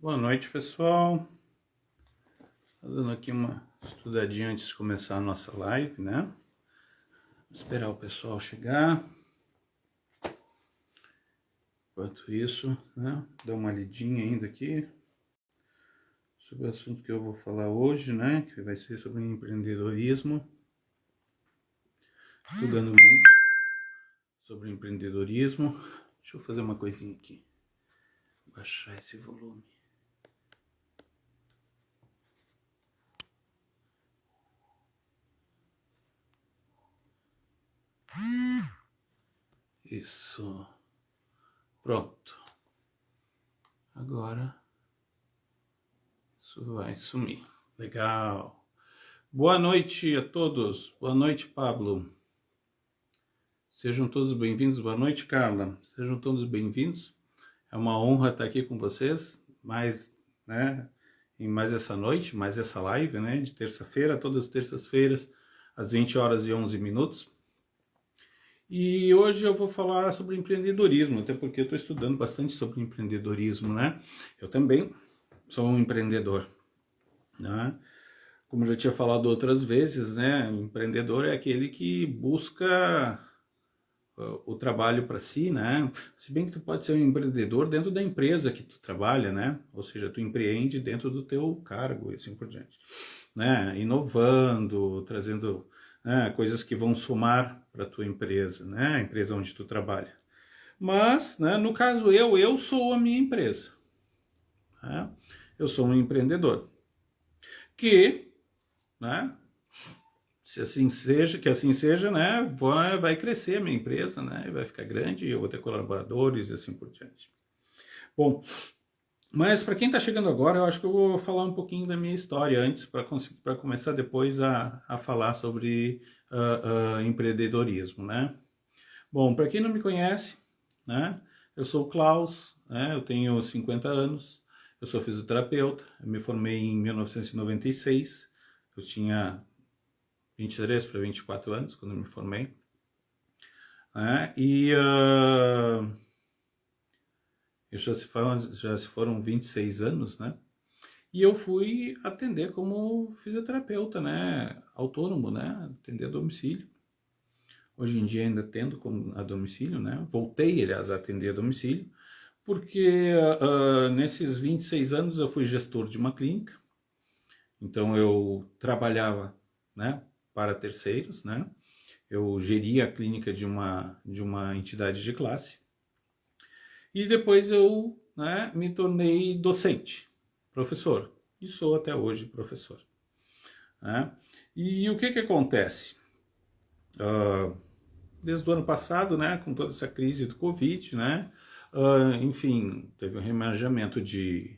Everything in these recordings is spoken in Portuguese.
Boa noite, pessoal. Tô dando aqui uma estudadinha antes de começar a nossa live, né? Vou esperar o pessoal chegar. Enquanto isso, né? Dar uma lidinha ainda aqui sobre o assunto que eu vou falar hoje, né? Que vai ser sobre empreendedorismo. Estudando muito sobre empreendedorismo. Deixa eu fazer uma coisinha aqui. Baixar esse volume. Isso. Pronto. Agora isso vai sumir. Legal. Boa noite a todos. Boa noite, Pablo. Sejam todos bem-vindos. Boa noite, Carla. Sejam todos bem-vindos. É uma honra estar aqui com vocês, em mais essa noite, mais essa live, né, de terça-feira, todas as terças-feiras, às 20 horas e 11 minutos. E hoje eu vou falar sobre empreendedorismo, até porque eu estou estudando bastante sobre empreendedorismo, né? Eu também sou um empreendedor, né? Como eu já tinha falado outras vezes, né? O empreendedor é aquele que busca o trabalho para si, né? Se bem que tu pode ser um empreendedor dentro da empresa que tu trabalha, né? Ou seja, tu empreende dentro do teu cargo e assim por diante, né? Inovando, trazendo, né, coisas que vão somar para tua empresa, né? A empresa onde tu trabalha. Mas, né, no caso eu sou a minha empresa, né? Eu sou um empreendedor que, né? Se assim seja, que assim seja, né, vai crescer a minha empresa, né, vai ficar grande, eu vou ter colaboradores e assim por diante. Bom, mas para quem está chegando agora, eu acho que eu vou falar um pouquinho da minha história antes, para começar depois a falar sobre empreendedorismo, né. Bom, para quem não me conhece, né, eu sou o Klaus, né, eu tenho 50 anos, eu sou fisioterapeuta, eu me formei em 1996, eu tinha 23 para 24 anos, quando eu me formei. Já se foram 26 anos, né? E eu fui atender como fisioterapeuta, né? Autônomo, né? Atender a domicílio. Hoje em dia ainda atendo a domicílio, né? Voltei, aliás, a atender a domicílio, porque nesses 26 anos eu fui gestor de uma clínica. Então eu trabalhava, né, para terceiros, né? Eu geria a clínica de uma entidade de classe. E depois eu, né, me tornei docente, professor. E sou até hoje professor, né? E o que acontece? Desde o ano passado, né, com toda essa crise do Covid, né, enfim, teve um remanejamento de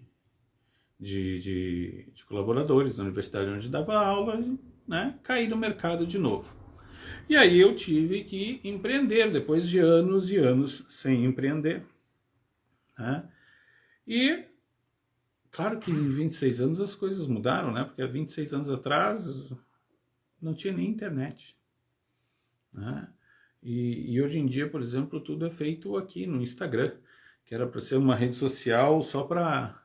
colaboradores na universidade onde dava aula, né, caí no mercado de novo. E aí eu tive que empreender, depois de anos e anos sem empreender, né? E claro que em 26 anos as coisas mudaram, né? Porque há 26 anos atrás não tinha nem internet, né? E hoje em dia, por exemplo, tudo é feito aqui no Instagram, que era para ser uma rede social só para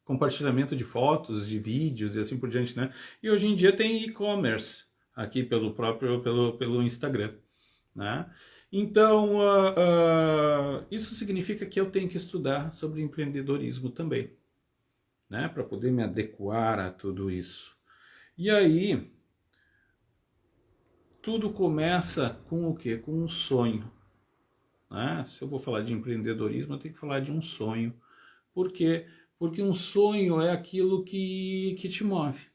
compartilhamento de fotos, de vídeos e assim por diante, né? E hoje em dia tem e-commerce aqui pelo Instagram, né? Então, isso significa que eu tenho que estudar sobre empreendedorismo também, né? Para poder me adequar a tudo isso. E aí, tudo começa com o quê? Com um sonho, né? Se eu vou falar de empreendedorismo, eu tenho que falar de um sonho. Por quê? Porque um sonho é aquilo que te move.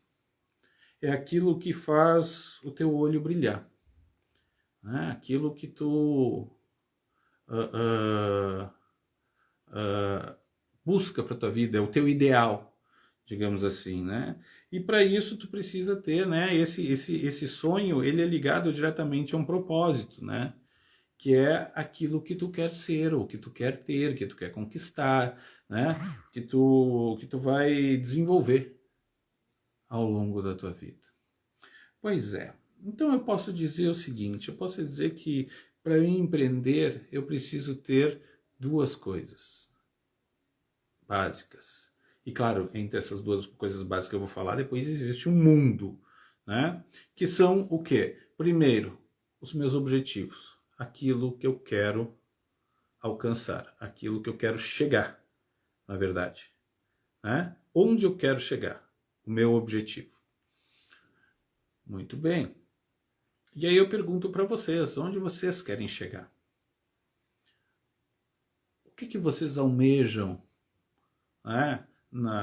É aquilo que faz o teu olho brilhar, né? Aquilo que tu busca para tua vida, é o teu ideal, digamos assim, né? E para isso tu precisa ter, né? Esse sonho, ele é ligado diretamente a um propósito, né? Que é aquilo que tu quer ser, ou que tu quer ter, que tu quer conquistar, né? Que tu vai desenvolver ao longo da tua vida. Pois é. Então eu posso dizer o seguinte, eu posso dizer que para eu empreender eu preciso ter duas coisas básicas. E claro, entre essas duas coisas básicas que eu vou falar, depois existe um mundo, né? Que são o quê? Primeiro, os meus objetivos, aquilo que eu quero alcançar, aquilo que eu quero chegar, na verdade, né? Onde eu quero chegar, o meu objetivo. Muito bem. E aí eu pergunto para vocês, onde vocês querem chegar? O que vocês almejam, né?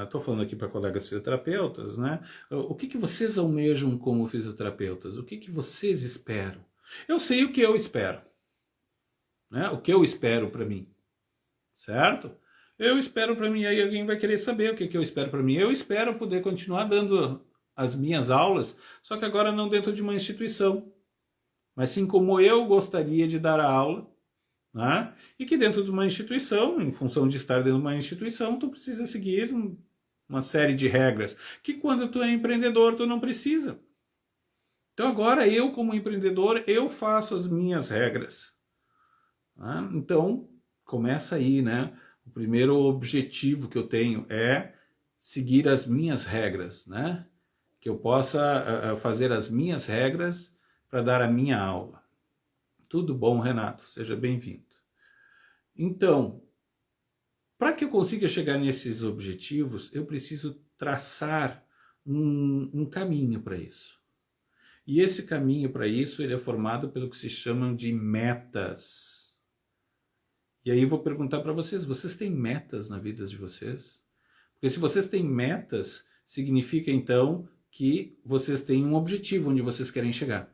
Estou falando aqui para colegas fisioterapeutas, né? O que vocês almejam como fisioterapeutas? O que vocês esperam? Eu sei o que eu espero, né? O que eu espero para mim, certo? Eu espero para mim, aí alguém vai querer saber o que eu espero para mim. Eu espero poder continuar dando as minhas aulas, só que agora não dentro de uma instituição, mas sim como eu gostaria de dar a aula, né? E que dentro de uma instituição, em função de estar dentro de uma instituição, tu precisa seguir uma série de regras, que quando tu é empreendedor, tu não precisa. Então agora eu, como empreendedor, eu faço as minhas regras. Né? Então, começa aí, né? O primeiro objetivo que eu tenho é seguir as minhas regras, né? Que eu possa fazer as minhas regras para dar a minha aula. Tudo bom, Renato? Seja bem-vindo. Então, para que eu consiga chegar nesses objetivos, eu preciso traçar um caminho para isso. E esse caminho para isso ele é formado pelo que se chamam de metas. E aí eu vou perguntar para vocês, vocês têm metas na vida de vocês? Porque se vocês têm metas, significa então que vocês têm um objetivo onde vocês querem chegar.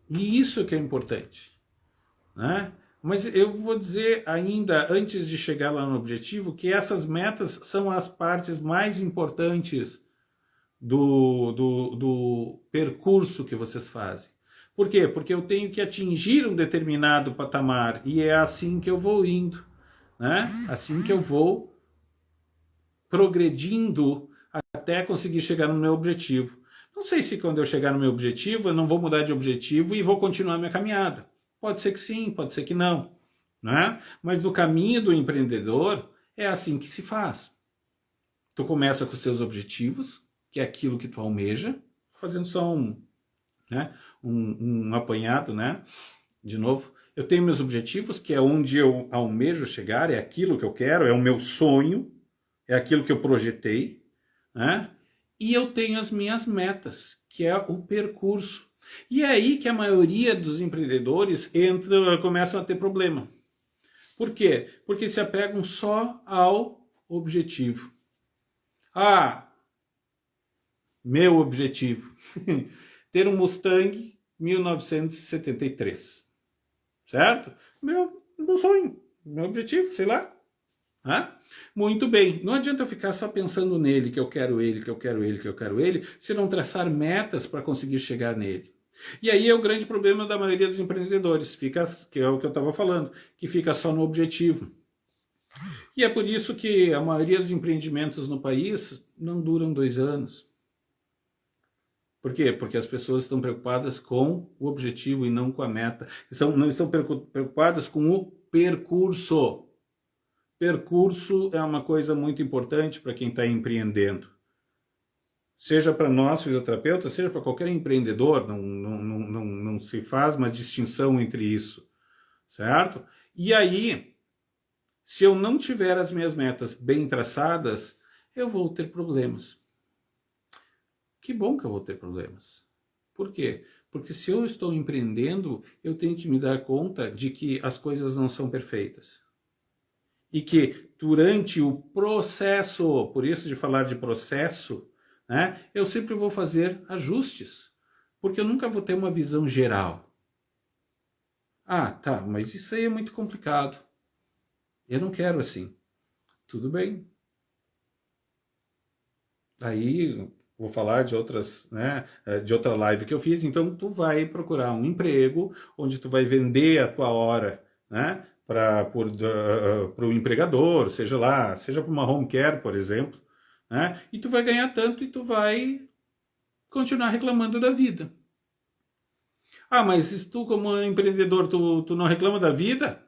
E isso que é importante, né? Mas eu vou dizer ainda, antes de chegar lá no objetivo, que essas metas são as partes mais importantes do percurso que vocês fazem. Por quê? Porque eu tenho que atingir um determinado patamar e é assim que eu vou indo, né? Assim que eu vou progredindo até conseguir chegar no meu objetivo. Não sei se quando eu chegar no meu objetivo eu não vou mudar de objetivo e vou continuar minha caminhada. Pode ser que sim, pode ser que não, né? Mas no caminho do empreendedor é assim que se faz. Tu começa com os seus objetivos, que é aquilo que tu almeja, fazendo só um apanhado, né? De novo, eu tenho meus objetivos, que é onde eu almejo chegar, é aquilo que eu quero, é o meu sonho, é aquilo que eu projetei, né? E eu tenho as minhas metas, que é o percurso. E é aí que a maioria dos empreendedores começam a ter problema. Por quê? Porque se apegam só ao objetivo. Ah, meu objetivo, ter um Mustang 1973, certo? Meu sonho, meu objetivo, sei lá. Muito bem, não adianta eu ficar só pensando nele, que eu quero ele, que eu quero ele, que eu quero ele, se não traçar metas para conseguir chegar nele. E aí é o grande problema da maioria dos empreendedores, que é o que eu estava falando, que fica só no objetivo. E é por isso que a maioria dos empreendimentos no país não duram 2 anos. Por quê? Porque as pessoas estão preocupadas com o objetivo e não com a meta. Não estão preocupadas com o percurso. Percurso é uma coisa muito importante para quem está empreendendo. Seja para nós, fisioterapeutas, seja para qualquer empreendedor, não se faz uma distinção entre isso, certo? E aí, se eu não tiver as minhas metas bem traçadas, eu vou ter problemas. Que bom que eu vou ter problemas. Por quê? Porque se eu estou empreendendo, eu tenho que me dar conta de que as coisas não são perfeitas. E que durante o processo, por isso de falar de processo, né, eu sempre vou fazer ajustes, porque eu nunca vou ter uma visão geral. Ah, tá, mas isso aí é muito complicado. Eu não quero assim. Tudo bem. Aí vou falar de outras, né, de outra live que eu fiz, então tu vai procurar um emprego onde tu vai vender a tua hora, né, para o empregador, seja para uma home care, por exemplo, né? E tu vai ganhar tanto e tu vai continuar reclamando da vida. Ah, mas se tu como empreendedor, tu não reclama da vida?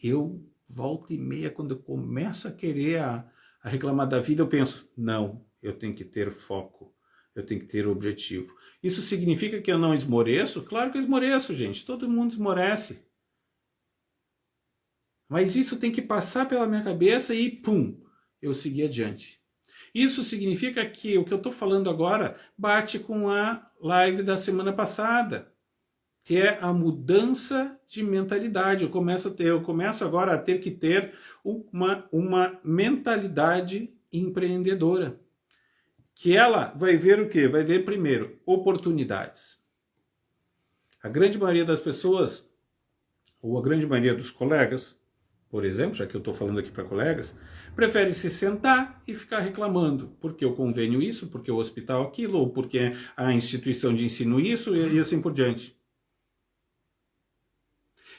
Eu volta e meia, quando eu começo a querer a reclamar da vida, eu penso, não, eu tenho que ter foco, eu tenho que ter objetivo. Isso significa que eu não esmoreço? Claro que eu esmoreço, gente, todo mundo esmorece. Mas isso tem que passar pela minha cabeça e, pum, eu seguir adiante. Isso significa que o que eu estou falando agora bate com a live da semana passada, que é a mudança de mentalidade. Eu começo agora a ter que ter uma mentalidade empreendedora. Que ela vai ver o quê? Vai ver primeiro oportunidades. A grande maioria das pessoas, ou a grande maioria dos colegas, por exemplo, já que eu estou falando aqui para colegas, prefere se sentar e ficar reclamando, porque o convênio isso, porque o hospital aquilo, ou porque a instituição de ensino isso, e assim por diante.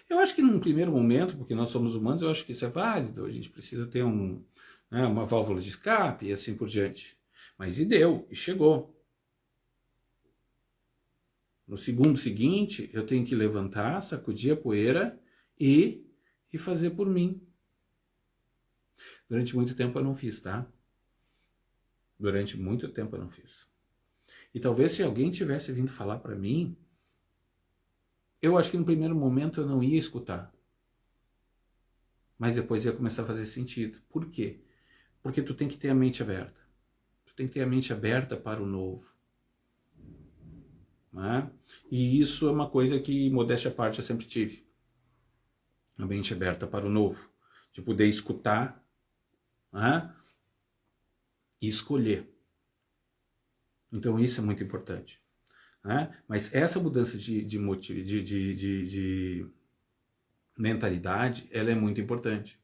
Eu acho que num primeiro momento, porque nós somos humanos, eu acho que isso é válido, a gente precisa ter uma válvula de escape e assim por diante. Mas e deu, e chegou. No segundo seguinte, eu tenho que levantar, sacudir a poeira e fazer por mim. Durante muito tempo eu não fiz, tá? Durante muito tempo eu não fiz. E talvez se alguém tivesse vindo falar para mim, eu acho que no primeiro momento eu não ia escutar. Mas depois ia começar a fazer sentido. Por quê? Porque tu tem que ter a mente aberta. Tu tem que ter a mente aberta para o novo. Né? E isso é uma coisa que, modéstia à parte, eu sempre tive. A mente aberta para o novo. De poder escutar, né? E escolher. Então isso é muito importante. Né? Mas essa mudança de mentalidade, ela é muito importante.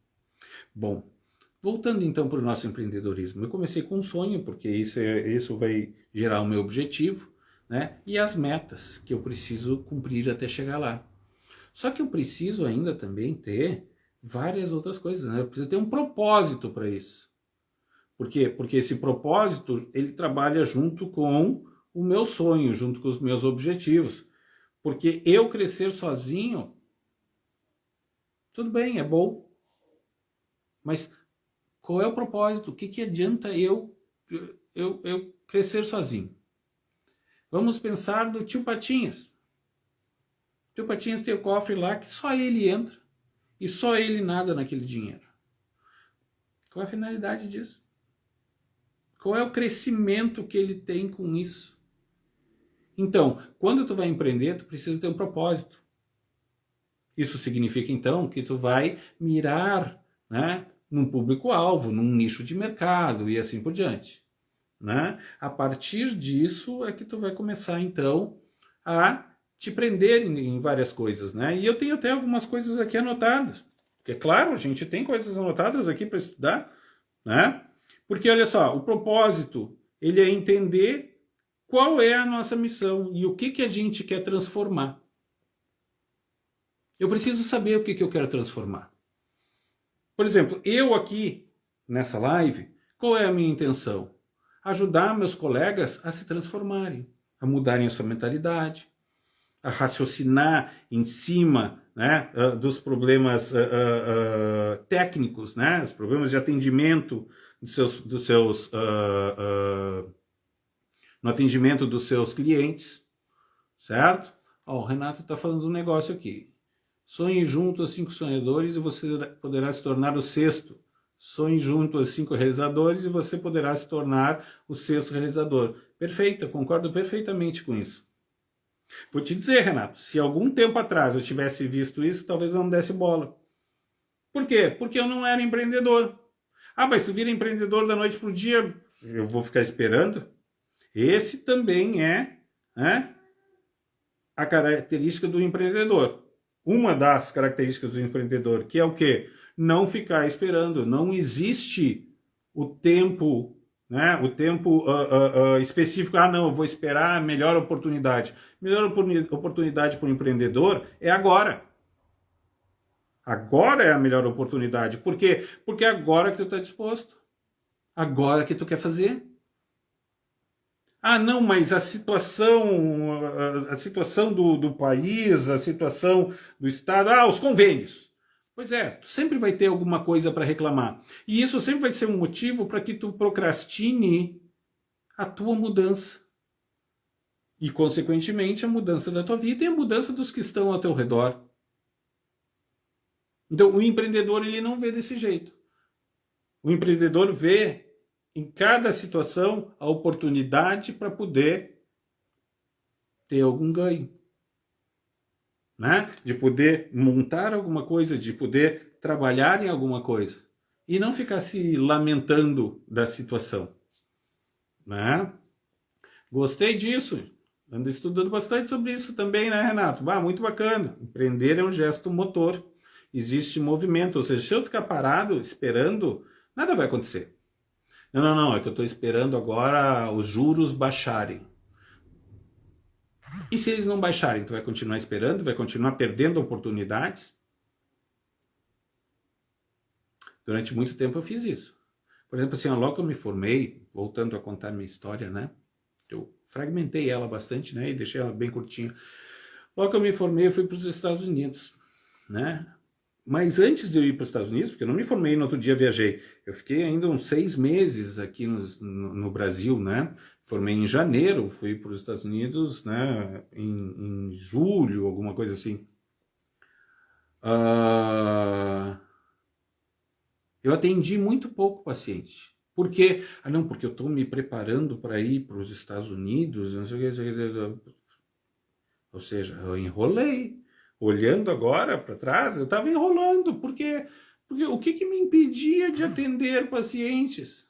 Bom, voltando então para o nosso empreendedorismo, eu comecei com um sonho, porque isso vai gerar o meu objetivo, né? E as metas que eu preciso cumprir até chegar lá. Só que eu preciso ainda também ter várias outras coisas, né? Eu preciso ter um propósito para isso. Por quê? Porque esse propósito, ele trabalha junto com o meu sonho, junto com os meus objetivos. Porque eu crescer sozinho, tudo bem, é bom. Mas qual é o propósito? O que adianta eu crescer sozinho? Vamos pensar no tio Patinhas. O tio Patinhas tem o cofre lá que só ele entra e só ele nada naquele dinheiro. Qual é a finalidade disso? Qual é o crescimento que ele tem com isso? Então, quando tu vai empreender, tu precisa ter um propósito. Isso significa, então, que tu vai mirar, né, num público-alvo, num nicho de mercado e assim por diante. Né? A partir disso é que tu vai começar, então, a te prender em várias coisas. Né? E eu tenho até algumas coisas aqui anotadas. Porque, claro, a gente tem coisas anotadas aqui para estudar. Né? Porque, olha só, o propósito, ele é entender qual é a nossa missão e o que a gente quer transformar. Eu preciso saber o que eu quero transformar. Por exemplo, eu aqui, nessa live, qual é a minha intenção? Ajudar meus colegas a se transformarem, a mudarem a sua mentalidade, a raciocinar em cima, né, dos problemas técnicos, né, os problemas de atendimento no atendimento dos seus clientes, certo? Ó, o Renato está falando um negócio aqui. Sonhe junto aos 5 sonhadores e você poderá se tornar o sexto. Sonhe junto aos 5 realizadores e você poderá se tornar o sexto realizador. Perfeito, eu concordo perfeitamente com isso. Vou te dizer, Renato, se algum tempo atrás eu tivesse visto isso, talvez eu não desse bola. Por quê? Porque eu não era empreendedor. Ah, mas tu vira empreendedor da noite para o dia, eu vou ficar esperando? Esse também é, né, a característica do empreendedor. Uma das características do empreendedor, que é o quê? Não ficar esperando. Não existe o tempo, né? O tempo específico. Ah, não, eu vou esperar a melhor oportunidade. Melhor oportunidade para o empreendedor é agora. Agora é a melhor oportunidade. Por quê? Porque é agora que tu está disposto. Agora que tu quer fazer. Ah, não, mas a situação do país, a situação do Estado, os convênios. Pois é, tu sempre vai ter alguma coisa para reclamar. E isso sempre vai ser um motivo para que tu procrastine a tua mudança. E, consequentemente, a mudança da tua vida e a mudança dos que estão ao teu redor. Então, o empreendedor, ele não vê desse jeito. O empreendedor vê em cada situação a oportunidade para poder ter algum ganho. Né? De poder montar alguma coisa, de poder trabalhar em alguma coisa. E não ficar se lamentando da situação. Né? Gostei disso. Ando estudando bastante sobre isso também, né, Renato? Muito bacana. Empreender é um gesto motor. Existe movimento. Ou seja, se eu ficar parado, esperando, nada vai acontecer. Não. É que eu estou esperando agora os juros baixarem. E se eles não baixarem, tu vai continuar esperando, vai continuar perdendo oportunidades? Durante muito tempo eu fiz isso. Por exemplo, assim, logo que eu me formei, voltando a contar minha história, né? Eu fragmentei ela bastante, né? E deixei ela bem curtinha. Logo que eu me formei, eu fui para os Estados Unidos, né? Mas antes de eu ir para os Estados Unidos, porque eu não me formei no outro dia, viajei. Eu fiquei ainda uns 6 meses aqui no Brasil, né? Formei em janeiro, fui para os Estados Unidos, né? Em julho, alguma coisa assim. Eu atendi muito pouco paciente. Por quê? Não, porque eu estou me preparando para ir para os Estados Unidos, não sei o que, não sei o que. Ou seja, eu enrolei. Olhando agora para trás, eu estava enrolando, porque o que me impedia de atender pacientes?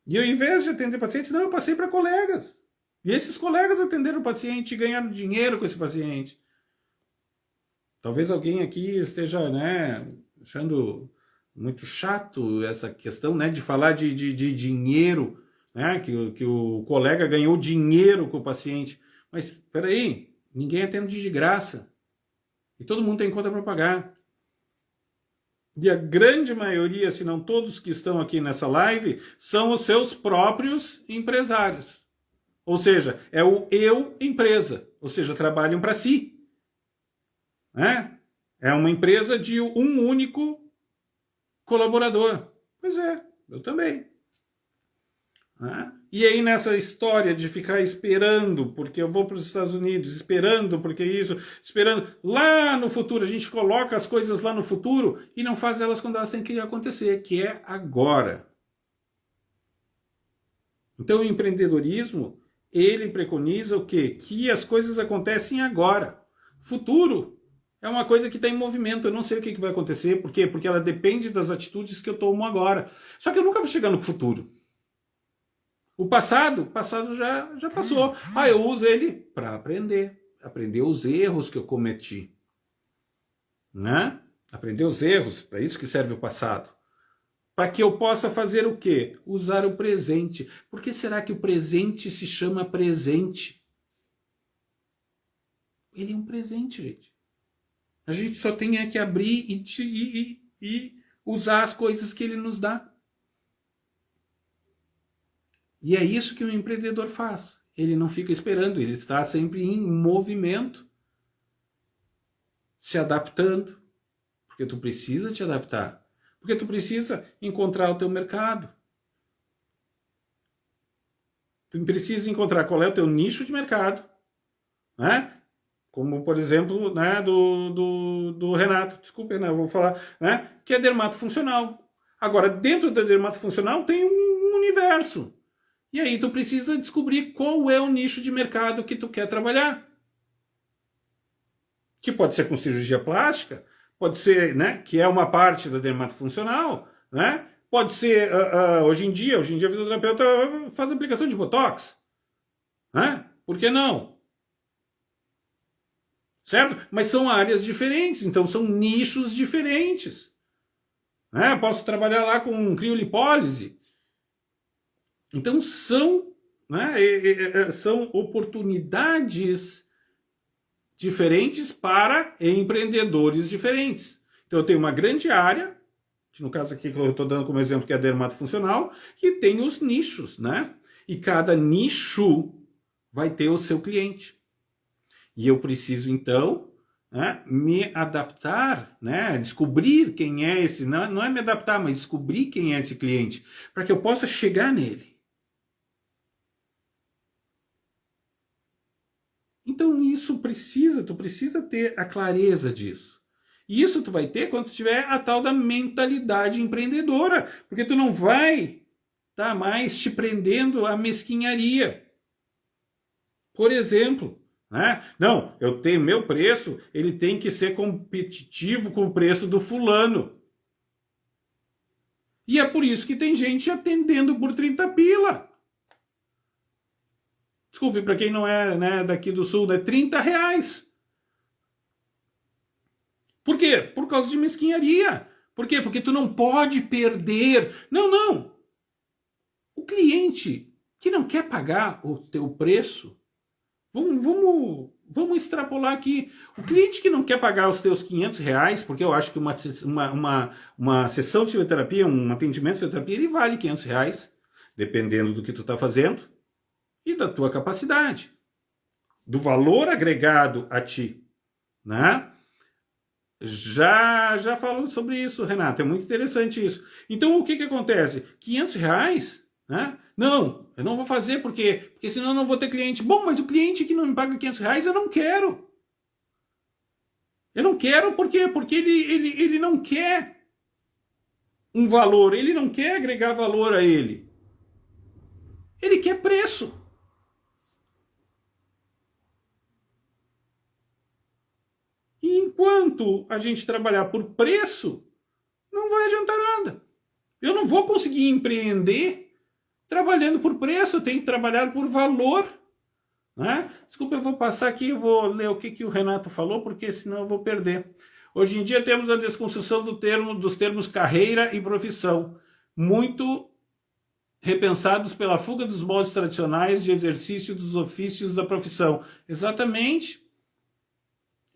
E ao invés de atender pacientes, não, eu passei para colegas. E esses colegas atenderam o paciente e ganharam dinheiro com esse paciente. Talvez alguém aqui esteja, né, achando muito chato essa questão, né, de falar de dinheiro, né, que o colega ganhou dinheiro com o paciente. Mas, espera aí, ninguém atende de graça. E todo mundo tem conta para pagar. E a grande maioria, se não todos que estão aqui nessa live, são os seus próprios empresários. Ou seja, é o eu empresa. Ou seja, trabalham para si. Né? É uma empresa de um único colaborador. Pois é, eu também. E aí nessa história de ficar esperando, porque eu vou para os Estados Unidos, esperando, porque isso, esperando, lá no futuro, a gente coloca as coisas lá no futuro e não faz elas quando elas têm que acontecer, que é agora. Então o empreendedorismo, ele preconiza o quê? Que as coisas acontecem agora. Futuro é uma coisa que está em movimento, eu não sei o que vai acontecer, por quê? Porque ela depende das atitudes que eu tomo agora. Só que eu nunca vou chegar no futuro. O passado já passou. Eu uso ele para aprender os erros que eu cometi. Né? Aprender os erros, para isso que serve o passado. Para que eu possa fazer o quê? Usar o presente. Por que será que o presente se chama presente? Ele é um presente, gente. A gente só tem que abrir e usar as coisas que ele nos dá. E é isso que o empreendedor faz. Ele não fica esperando, ele está sempre em movimento, se adaptando, porque tu precisa te adaptar, porque tu precisa encontrar o teu mercado. Tu precisa encontrar qual é o teu nicho de mercado, né? Como, por exemplo, né, do Renato, desculpa, né, eu vou falar, né, que é dermatofuncional. Agora, dentro da dermatofuncional tem um universo. E aí tu precisa descobrir qual é o nicho de mercado que tu quer trabalhar. Que pode ser com cirurgia plástica, pode ser, né, que é uma parte da dermatofuncional, né? Pode ser, hoje em dia o fisioterapeuta faz aplicação de botox. Né? Por que não? Certo? Mas são áreas diferentes, então são nichos diferentes. Né? Posso trabalhar lá com criolipólise. Então são oportunidades diferentes para empreendedores diferentes. Então eu tenho uma grande área, que no caso aqui que eu estou dando como exemplo, que é a dermatofuncional, e tem os nichos, né? E cada nicho vai ter o seu cliente. E eu preciso, então, né, me adaptar, né, descobrir quem é esse, não é me adaptar, mas descobrir quem é esse cliente, para que eu possa chegar nele. Então tu precisa ter a clareza disso. E isso tu vai ter quando tu tiver a tal da mentalidade empreendedora, porque tu não vai estar mais te prendendo à mesquinharia. Por exemplo, né? Não, eu tenho meu preço, ele tem que ser competitivo com o preço do fulano. E é por isso que tem gente atendendo por 30 pila. Desculpe, para quem não é, né, daqui do sul, é 30 reais. Por quê? Por causa de mesquinharia. Por quê? Porque tu não pode perder. Não, não. O cliente que não quer pagar o teu preço, vamos extrapolar aqui. O cliente que não quer pagar os teus 500 reais, porque eu acho que uma sessão de fisioterapia, um atendimento de fisioterapia, ele vale 500 reais, dependendo do que tu está fazendo e da tua capacidade, do valor agregado a ti, né? Já falo sobre isso, Renato, é muito interessante isso. Então, o que acontece? 500 reais, né? Não, eu não vou fazer porque senão eu não vou ter cliente. Bom, mas o cliente que não me paga 500 reais, eu não quero. Eu não quero por quê? Porque ele não quer um valor, ele não quer agregar valor a ele. Ele quer preço. E enquanto a gente trabalhar por preço, não vai adiantar nada. Eu não vou conseguir empreender trabalhando por preço, eu tenho que trabalhar por valor. Né? Desculpa, eu vou passar aqui, eu vou ler o que o Renato falou, porque senão eu vou perder. Hoje em dia temos a desconstrução dos termos carreira e profissão, muito repensados pela fuga dos moldes tradicionais de exercício dos ofícios da profissão. Exatamente.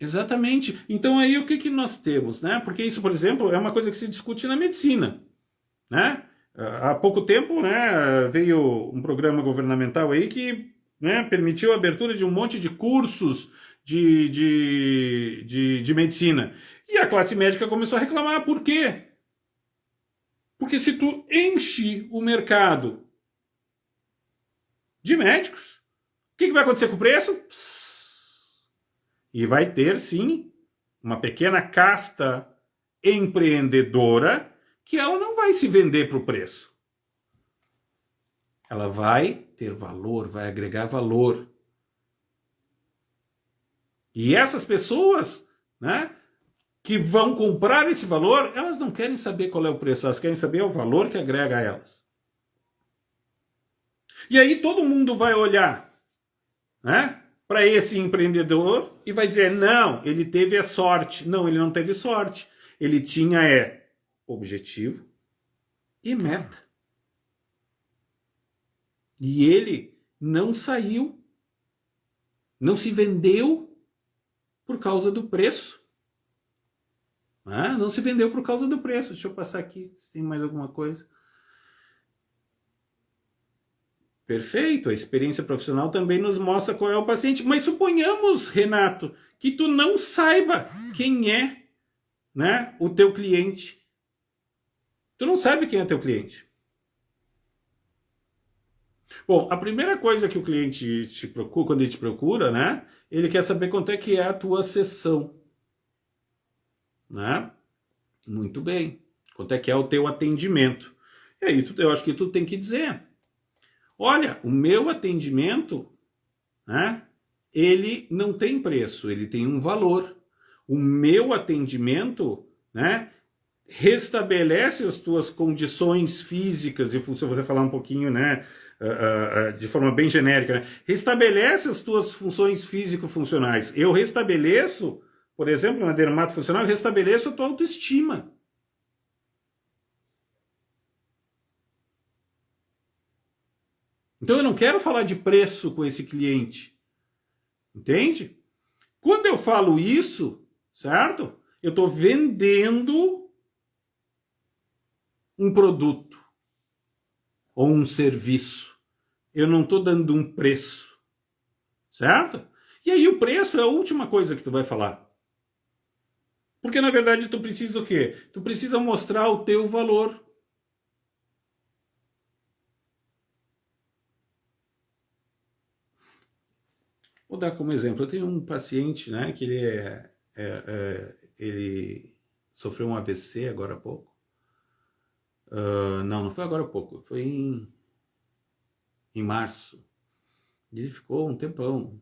Exatamente. Então aí o que nós temos, né? Porque isso, por exemplo, é uma coisa que se discute na medicina, né? Há pouco tempo, né, veio um programa governamental aí que, né, permitiu a abertura de um monte de cursos de medicina. E a classe médica começou a reclamar. Por quê? Porque se tu enche o mercado de médicos, o que vai acontecer com o preço? E vai ter, sim, uma pequena casta empreendedora que ela não vai se vender para o preço. Ela vai ter valor, vai agregar valor. E essas pessoas, né, que vão comprar esse valor, elas não querem saber qual é o preço, elas querem saber o valor que agrega a elas. E aí todo mundo vai olhar, né, para esse empreendedor e vai dizer, não, ele teve a sorte. Não, ele não teve sorte. Ele tinha objetivo e meta. E ele não saiu, não se vendeu por causa do preço. Não se vendeu por causa do preço. Deixa eu passar aqui, se tem mais alguma coisa. Perfeito, a experiência profissional também nos mostra qual é o paciente. Mas suponhamos, Renato, que tu não saiba quem é, né, o teu cliente. Tu não sabe quem é teu cliente. Bom, a primeira coisa que o cliente te procura, quando ele te procura, né, ele quer saber quanto é que é a tua sessão. Né? Muito bem. Quanto é que é o teu atendimento? E aí eu acho que tu tem que dizer, olha, o meu atendimento, né, ele não tem preço, ele tem um valor. O meu atendimento, né, restabelece as tuas condições físicas, e se você falar um pouquinho, né, de forma bem genérica, né, restabelece as tuas funções físico-funcionais. Eu restabeleço, por exemplo, na dermato funcional, eu restabeleço a tua autoestima. Então eu não quero falar de preço com esse cliente. Entende? Quando eu falo isso, certo? Eu estou vendendo um produto ou um serviço. Eu não estou dando um preço. Certo? E aí o preço é a última coisa que tu vai falar. Porque na verdade tu precisa o quê? Tu precisa mostrar o teu valor. Vou dar como exemplo, eu tenho um paciente, né, que ele sofreu um AVC agora há pouco. Não foi agora há pouco, foi em março. Ele ficou um tempão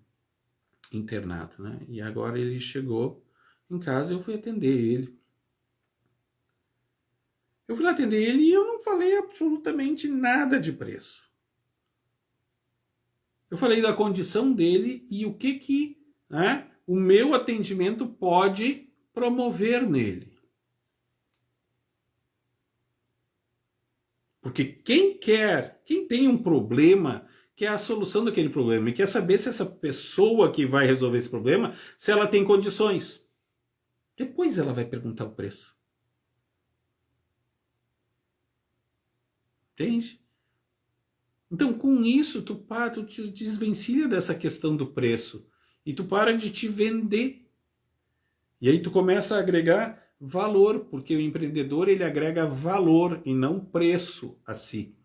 internado, né? E agora ele chegou em casa e eu fui atender ele. Eu fui lá atender ele e eu não falei absolutamente nada de preço. Eu falei da condição dele e o que né, o meu atendimento pode promover nele. Porque quem tem um problema, quer a solução daquele problema e quer saber se essa pessoa que vai resolver esse problema, se ela tem condições. Depois ela vai perguntar o preço. Entende? Então, com isso, tu te desvencilha dessa questão do preço e tu para de te vender. E aí tu começa a agregar valor, porque o empreendedor ele agrega valor e não preço a si.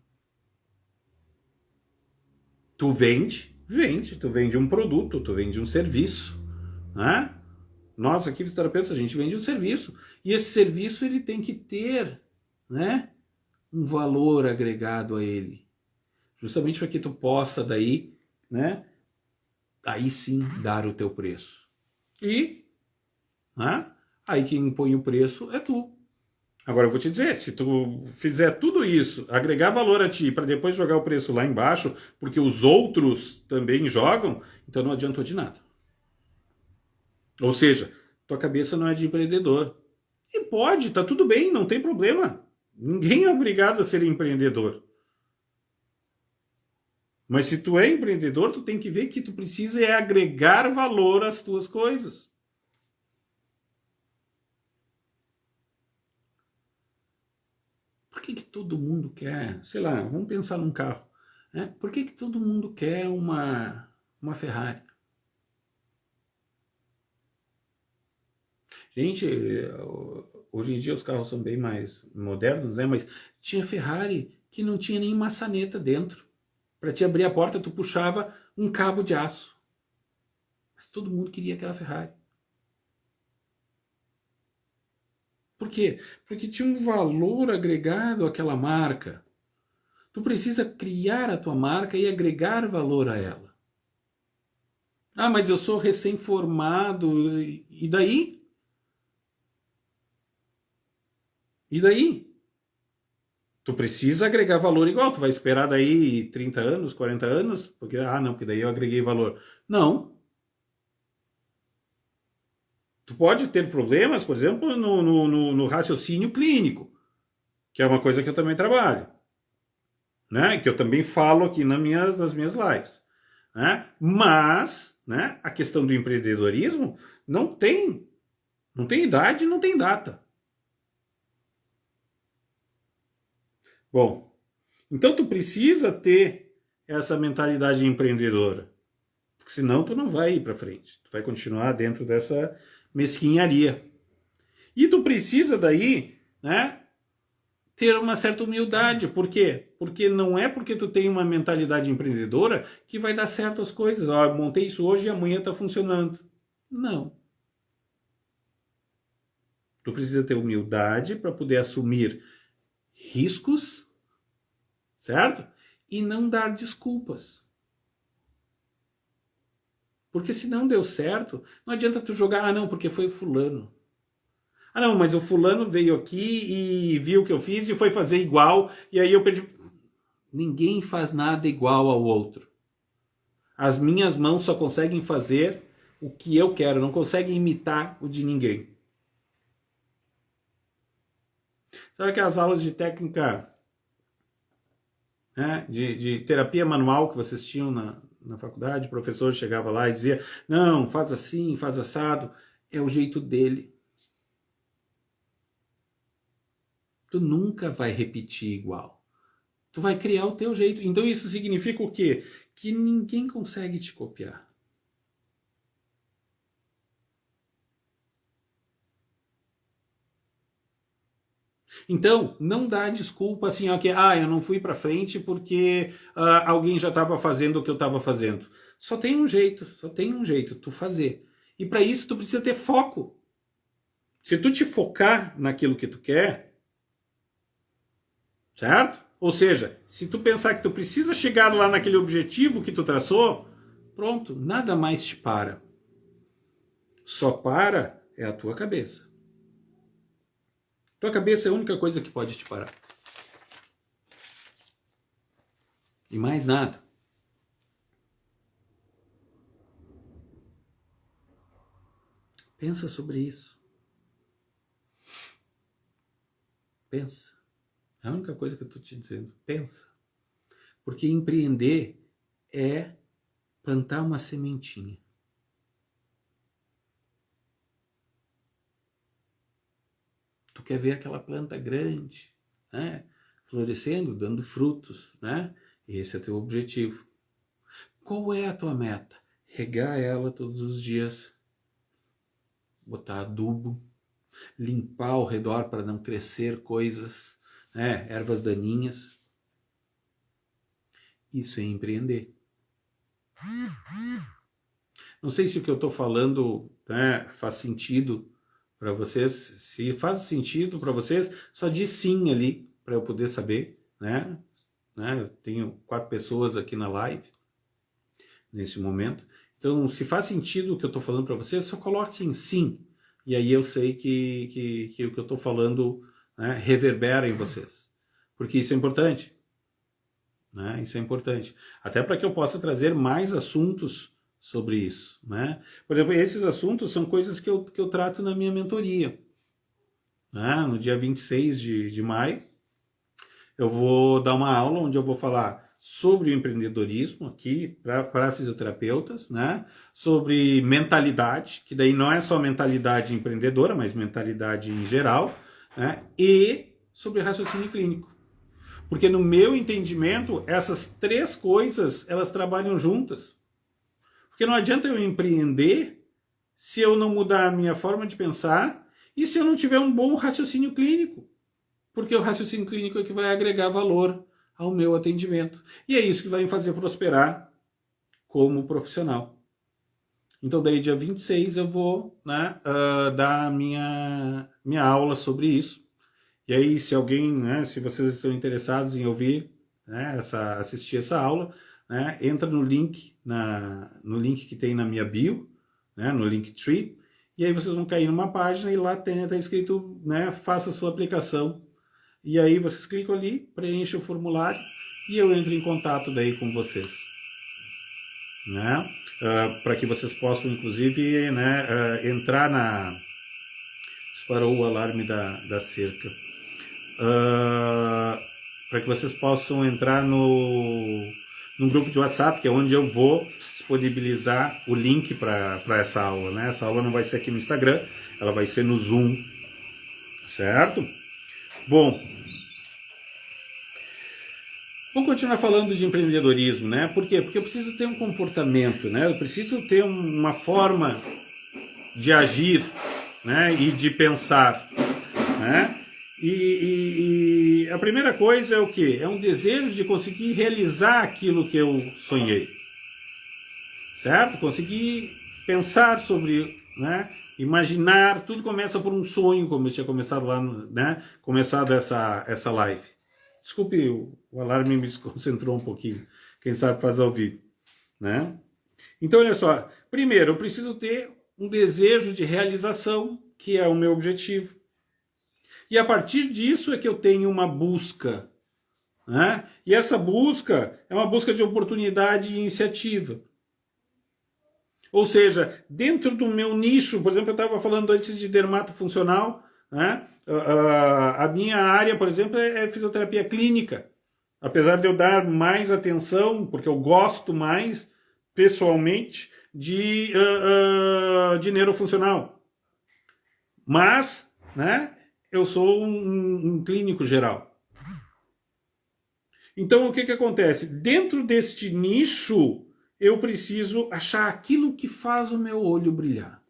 Tu vende um produto, tu vende um serviço, né? Nós aqui, fisioterapeutas, a gente vende um serviço. E esse serviço ele tem que ter, né, um valor agregado a ele. Justamente para que tu possa daí, né, aí sim dar o teu preço. E, né, aí quem impõe o preço é tu. Agora eu vou te dizer, se tu fizer tudo isso, agregar valor a ti para depois jogar o preço lá embaixo, porque os outros também jogam, então não adiantou de nada. Ou seja, tua cabeça não é de empreendedor. E pode, tá tudo bem, não tem problema. Ninguém é obrigado a ser empreendedor. Mas se tu é empreendedor, tu tem que ver que tu precisa é agregar valor às tuas coisas. Por que todo mundo quer, sei lá, vamos pensar num carro, né? Por que todo mundo quer uma Ferrari? Gente, hoje em dia os carros são bem mais modernos, né? Mas tinha Ferrari que não tinha nem maçaneta dentro. Para te abrir a porta, tu puxava um cabo de aço. Mas todo mundo queria aquela Ferrari. Por quê? Porque tinha um valor agregado àquela marca. Tu precisa criar a tua marca e agregar valor a ela. Ah, mas eu sou recém-formado. E daí? E daí? Tu precisa agregar valor igual. Tu vai esperar daí 30 anos, 40 anos? Porque, não, porque daí eu agreguei valor. Não. Tu pode ter problemas, por exemplo, no raciocínio clínico, que é uma coisa que eu também trabalho, né? Que eu também falo aqui nas minhas lives, né? Mas, né, a questão do empreendedorismo não tem idade, não tem data. Bom, então tu precisa ter essa mentalidade empreendedora, porque senão tu não vai ir para frente, tu vai continuar dentro dessa mesquinharia. E tu precisa daí, né, ter uma certa humildade. Por quê? Porque não é porque tu tem uma mentalidade empreendedora que vai dar certo as coisas. Eu montei isso hoje e amanhã está funcionando. Não. Tu precisa ter humildade para poder assumir riscos, certo? E não dar desculpas. Porque se não deu certo, não adianta tu jogar, não, porque foi o fulano. Não, mas o fulano veio aqui e viu o que eu fiz e foi fazer igual, e aí eu perdi. Ninguém faz nada igual ao outro. As minhas mãos só conseguem fazer o que eu quero, não conseguem imitar o de ninguém. Sabe aquelas aulas de técnica, né, de terapia manual que vocês tinham na faculdade? O professor chegava lá e dizia, não, faz assim, faz assado. É o jeito dele. Tu nunca vai repetir igual. Tu vai criar o teu jeito. Então isso significa o quê? Que ninguém consegue te copiar. Então, não dá desculpa assim, ó, que eu não fui para frente porque alguém já estava fazendo o que eu estava fazendo. Só tem um jeito, tu fazer. E para isso tu precisa ter foco. Se tu te focar naquilo que tu quer, certo? Ou seja, se tu pensar que tu precisa chegar lá naquele objetivo que tu traçou, pronto, nada mais te para. Só para é a tua cabeça. Tua cabeça é a única coisa que pode te parar. E mais nada. Pensa sobre isso. Pensa. É a única coisa que eu estou te dizendo. Pensa. Porque empreender é plantar uma sementinha. Tu quer ver aquela planta grande, né? Florescendo, dando frutos, né? Esse é teu objetivo. Qual é a tua meta? Regar ela todos os dias, botar adubo, limpar ao redor para não crescer coisas, né? Ervas daninhas. Isso é empreender. Não sei se o que eu estou falando, né, faz sentido para vocês. Se faz sentido para vocês, só diz sim ali para eu poder saber, né? Eu tenho 4 pessoas aqui na live nesse momento. Então, se faz sentido o que eu estou falando para vocês, só coloque assim, sim. E aí eu sei que o que eu estou falando, né, reverbera em vocês. Porque isso é importante. Né? Isso é importante. Até para que eu possa trazer mais assuntos sobre isso. Né? Por exemplo, esses assuntos são coisas que eu trato na minha mentoria. Né? No dia 26 de maio, eu vou dar uma aula onde eu vou falar sobre o empreendedorismo aqui para fisioterapeutas, né? Sobre mentalidade, que daí não é só mentalidade empreendedora, mas mentalidade em geral, né? E sobre raciocínio clínico. Porque no meu entendimento, essas 3 coisas, elas trabalham juntas. Porque não adianta eu empreender se eu não mudar a minha forma de pensar e se eu não tiver um bom raciocínio clínico. Porque o raciocínio clínico é que vai agregar valor ao meu atendimento. E é isso que vai me fazer prosperar como profissional. Então, daí dia 26 eu vou, né, dar a minha aula sobre isso. E aí, se alguém, né, se vocês estão interessados em ouvir, né, assistir essa aula, né, entra no link, no link que tem na minha bio, né, no Linktree, e aí vocês vão cair numa página e lá está escrito, né, faça a sua aplicação. E aí vocês clicam ali, preenchem o formulário e eu entro em contato daí com vocês. Né? Para que vocês possam, inclusive, né, entrar na... Disparou o alarme da cerca. Para que vocês possam entrar no grupo de WhatsApp, que é onde eu vou disponibilizar o link para essa aula. Né? Essa aula não vai ser aqui no Instagram, ela vai ser no Zoom. Certo? Bom, vamos continuar falando de empreendedorismo, né? Por quê? Porque eu preciso ter um comportamento, né? Eu preciso ter uma forma de agir, né? E de pensar, né? E a primeira coisa é o quê? É um desejo de conseguir realizar aquilo que eu sonhei, certo? Conseguir pensar sobre, né? Imaginar, tudo começa por um sonho, como eu tinha começado lá, né? Começado essa live. Desculpe, o alarme me desconcentrou um pouquinho. Quem sabe faz ao vivo, né? Então, olha só. Primeiro, eu preciso ter um desejo de realização, que é o meu objetivo. E a partir disso é que eu tenho uma busca, né? E essa busca é uma busca de oportunidade e iniciativa. Ou seja, dentro do meu nicho, por exemplo, eu estava falando antes de dermatofuncional, né? A minha área, por exemplo, é fisioterapia clínica. Apesar de eu dar mais atenção, porque eu gosto mais, pessoalmente, de neurofuncional. Mas, né, eu sou um clínico geral. Então, o que acontece? Dentro deste nicho, eu preciso achar aquilo que faz o meu olho brilhar.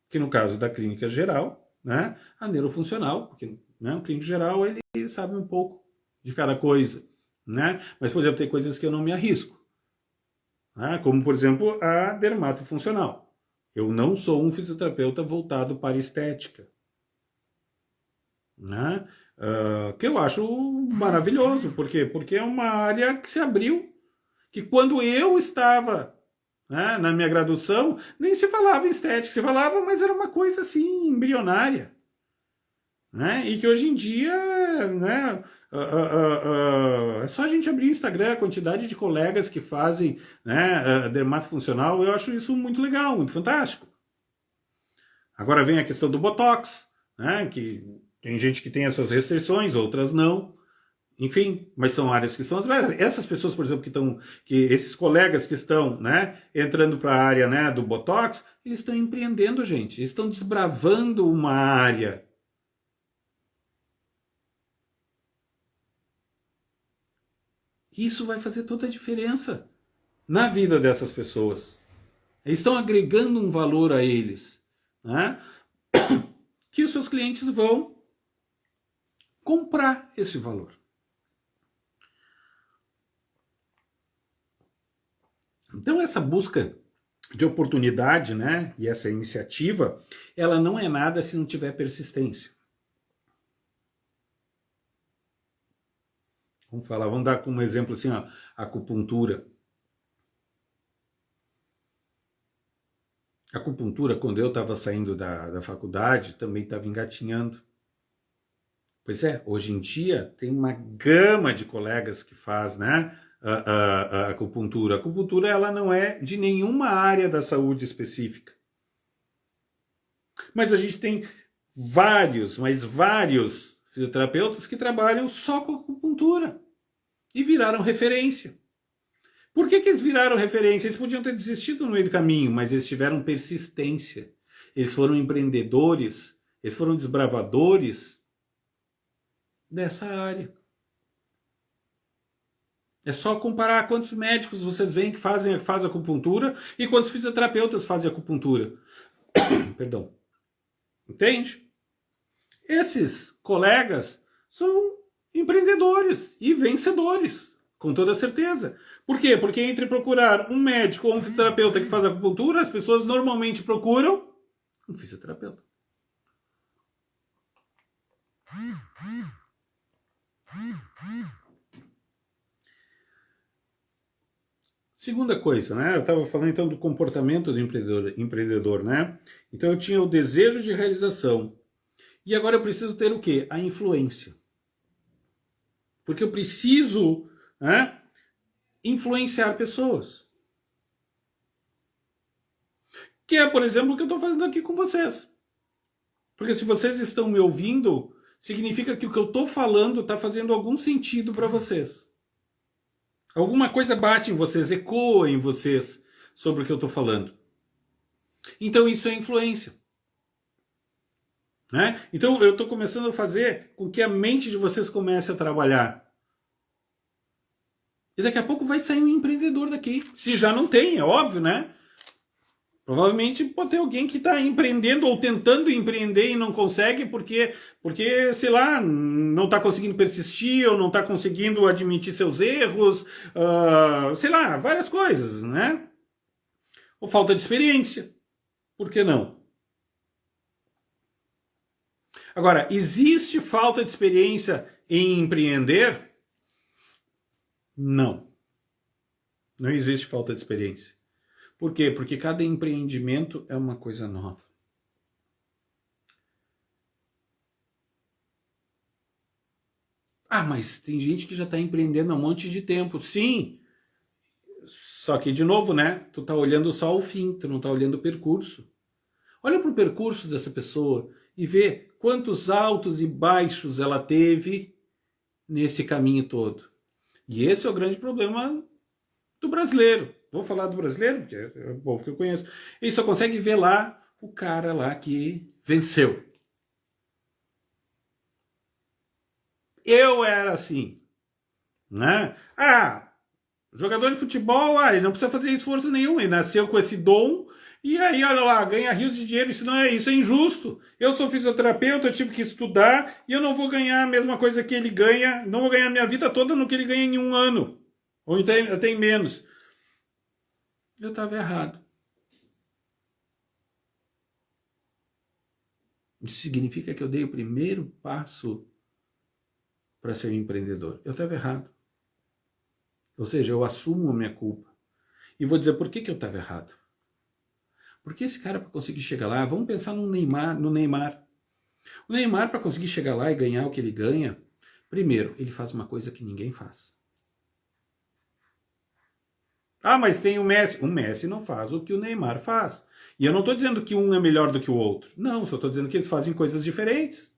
Que no caso da clínica geral, né, a neurofuncional, porque, né, o clínico geral ele sabe um pouco de cada coisa, né? Mas, por exemplo, tem coisas que eu não me arrisco, né? Como, por exemplo, a dermatofuncional. Eu não sou um fisioterapeuta voltado para estética, né? Que eu acho maravilhoso. Por quê? Porque é uma área que se abriu, que quando eu estava, né, na minha graduação, nem se falava em estética, se falava, mas era uma coisa assim, embrionária, né? E que hoje em dia, né, é só a gente abrir o Instagram, a quantidade de colegas que fazem, né, dermatofuncional, eu acho isso muito legal, muito fantástico. Agora vem a questão do Botox, né, que tem gente que tem as suas restrições, outras não. Enfim, mas são áreas que são essas pessoas, por exemplo, que esses colegas que estão, né, entrando para a área, né, do Botox, eles estão empreendendo, gente, eles estão desbravando uma área. Isso vai fazer toda a diferença na vida dessas pessoas. Eles estão agregando um valor a eles, né, que os seus clientes vão comprar esse valor. Então essa busca de oportunidade, né, e essa iniciativa, ela não é nada se não tiver persistência. Vamos dar como exemplo assim, ó, a acupuntura. A acupuntura, quando eu estava saindo da faculdade, também estava engatinhando. Pois é, hoje em dia tem uma gama de colegas que faz, né, a acupuntura. A acupuntura, ela não é de nenhuma área da saúde específica. Mas a gente tem vários fisioterapeutas que trabalham só com acupuntura e viraram referência. Por que eles viraram referência? Eles podiam ter desistido no meio do caminho, mas eles tiveram persistência. Eles foram empreendedores, eles foram desbravadores dessa área. É só comparar quantos médicos vocês veem que fazem acupuntura e quantos fisioterapeutas fazem acupuntura. Perdão. Entende? Esses colegas são empreendedores e vencedores, com toda certeza. Por quê? Porque entre procurar um médico ou um fisioterapeuta que faz acupuntura, as pessoas normalmente procuram um fisioterapeuta. Segunda coisa, né? Eu estava falando então do comportamento do empreendedor, né? Então eu tinha o desejo de realização. E agora eu preciso ter o quê? A influência. Porque eu preciso, né, influenciar pessoas. Que é, por exemplo, o que eu estou fazendo aqui com vocês. Porque se vocês estão me ouvindo, significa que o que eu estou falando está fazendo algum sentido para vocês. Alguma coisa bate em vocês, ecoa em vocês sobre o que eu estou falando. Então isso é influência. Né? Então eu estou começando a fazer com que a mente de vocês comece a trabalhar. E daqui a pouco vai sair um empreendedor daqui. Se já não tem, é óbvio, né? Provavelmente pode ter alguém que está empreendendo ou tentando empreender e não consegue porque sei lá, não está conseguindo persistir ou não está conseguindo admitir seus erros, sei lá, várias coisas, né? Ou falta de experiência. Por que não? Agora, existe falta de experiência em empreender? Não. Não existe falta de experiência. Por quê? Porque cada empreendimento é uma coisa nova. Ah, mas tem gente que já está empreendendo há um monte de tempo. Sim, só que, de novo, né? Tu tá olhando só o fim, tu não tá olhando o percurso. Olha para o percurso dessa pessoa e vê quantos altos e baixos ela teve nesse caminho todo. E esse é o grande problema do brasileiro. Vou falar do brasileiro, porque é o povo que eu conheço. Ele só consegue ver lá o cara lá que venceu. Eu era assim, né? Ah, jogador de futebol, ele não precisa fazer esforço nenhum. Ele nasceu com esse dom, E aí, olha lá, ganha rios de dinheiro, isso é injusto. Eu sou fisioterapeuta, eu tive que estudar e eu não vou ganhar a mesma coisa que ele ganha, não vou ganhar minha vida toda no que ele ganha em um ano. Ou então até em menos. Eu estava errado. Isso significa que eu dei o primeiro passo para ser um empreendedor. Eu estava errado. Ou seja, eu assumo a minha culpa. E vou dizer por que eu estava errado. Porque esse cara, para conseguir chegar lá, vamos pensar no Neymar. O Neymar, para conseguir chegar lá e ganhar o que ele ganha, primeiro, ele faz uma coisa que ninguém faz. Ah, mas tem o Messi. O Messi não faz o que o Neymar faz. E eu não estou dizendo que um é melhor do que o outro. Não, só estou dizendo que eles fazem coisas diferentes.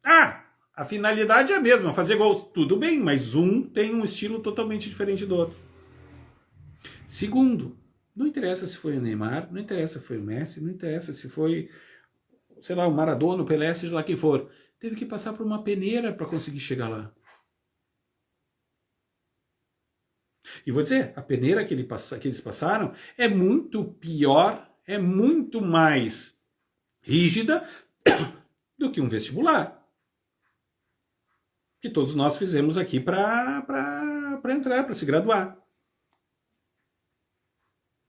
Ah, a finalidade é a mesma, fazer igual. Tudo bem, mas um tem um estilo totalmente diferente do outro. Segundo, não interessa se foi o Neymar, não interessa se foi o Messi, não interessa se foi, sei lá, o Maradona, o Pelé, seja lá quem for. Teve que passar por uma peneira para conseguir chegar lá. E vou dizer, a peneira que eles passaram é muito pior, é muito mais rígida do que um vestibular. Que todos nós fizemos aqui para entrar, para se graduar.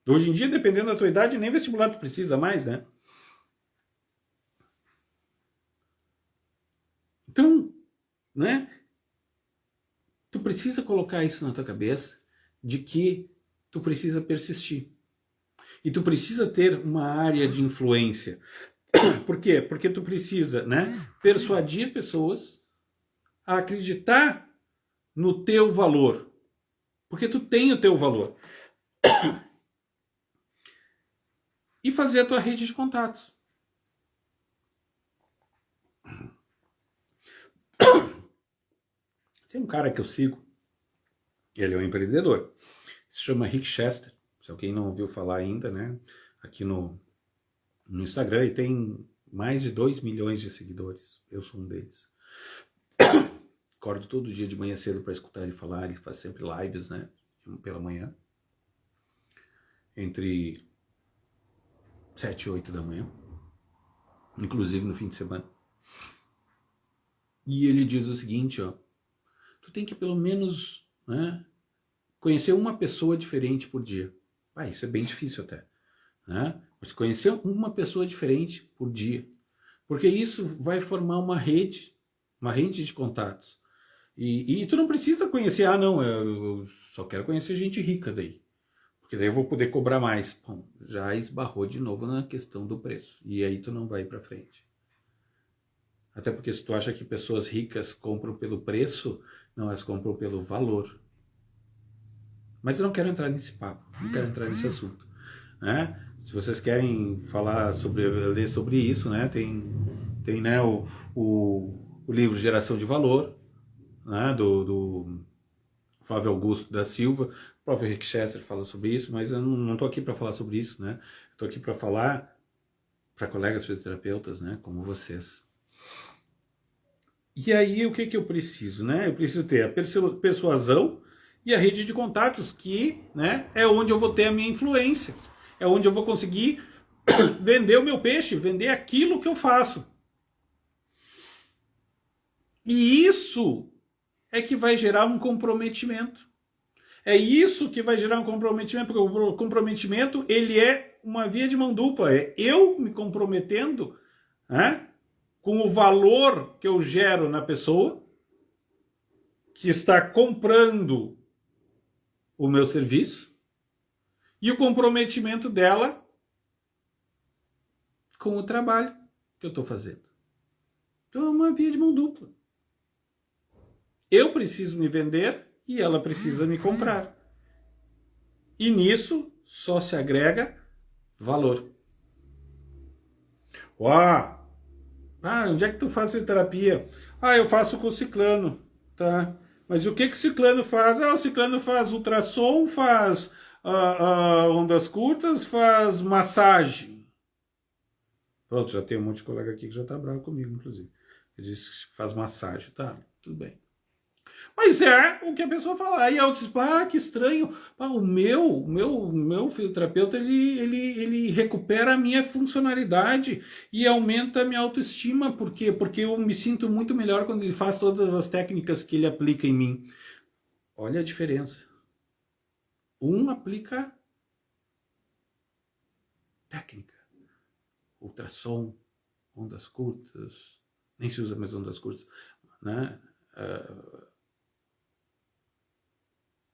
Hoje em dia, dependendo da tua idade, nem vestibular tu precisa mais, né? Então, né? Tu precisa colocar isso na tua cabeça de que tu precisa persistir. E tu precisa ter uma área de influência. Por quê? Porque tu precisa, né, persuadir pessoas a acreditar no teu valor. Porque tu tem o teu valor. E fazer a tua rede de contatos. Tem um cara que eu sigo, ele é um empreendedor, se chama Rick Chester, se alguém não ouviu falar ainda, né, aqui no Instagram, e tem mais de 2 milhões de seguidores, eu sou um deles. Acordo todo dia de manhã cedo para escutar ele falar, ele faz sempre lives, né, pela manhã, entre 7 e 8 da manhã, inclusive no fim de semana. E ele diz o seguinte, ó, tu tem que pelo menos, né, conhecer uma pessoa diferente por dia. Isso é bem difícil até, né? Mas conhecer uma pessoa diferente por dia, porque isso vai formar uma rede de contatos. E tu não precisa conhecer, não, eu só quero conhecer gente rica daí, porque daí eu vou poder cobrar mais. Bom, já esbarrou de novo na questão do preço, e aí tu não vai para frente. Até porque se tu acha que pessoas ricas compram pelo preço, não, elas compram pelo valor. Mas eu não quero entrar nesse papo, não quero entrar nesse assunto, né? Se vocês querem falar ler sobre isso, né? Tem né, o livro Geração de Valor, né? Do Flávio Augusto da Silva, o próprio Rick Chester fala sobre isso, mas eu não estou aqui para falar sobre isso, né? Estou aqui para falar para colegas fisioterapeutas, né? Como vocês. E aí o que eu preciso, né? Eu preciso ter a persuasão e a rede de contatos, que, né, é onde eu vou ter a minha influência. É onde eu vou conseguir vender o meu peixe, vender aquilo que eu faço. E isso é que vai gerar um comprometimento. É isso que vai gerar um comprometimento, porque o comprometimento, ele é uma via de mão dupla. É eu me comprometendo, né, com o valor que eu gero na pessoa que está comprando o meu serviço, e o comprometimento dela com o trabalho que eu estou fazendo. Então é uma via de mão dupla. Eu preciso me vender e ela precisa me comprar. E nisso só se agrega valor. Onde é que tu faz fisioterapia? Eu faço com o ciclano, tá? Mas o que o ciclano faz? O ciclano faz ultrassom, faz ondas curtas, faz massagem. Pronto, já tem um monte de colega aqui que já tá bravo comigo, inclusive. Ele disse que faz massagem, tá? Tudo bem. Mas é o que a pessoa fala. Aí eu disse, que estranho. O meu fisioterapeuta, ele recupera a minha funcionalidade e aumenta a minha autoestima. Por quê? Porque eu me sinto muito melhor quando ele faz todas as técnicas que ele aplica em mim. Olha a diferença. Um aplica técnica, ultrassom, ondas curtas, nem se usa mais ondas curtas, né?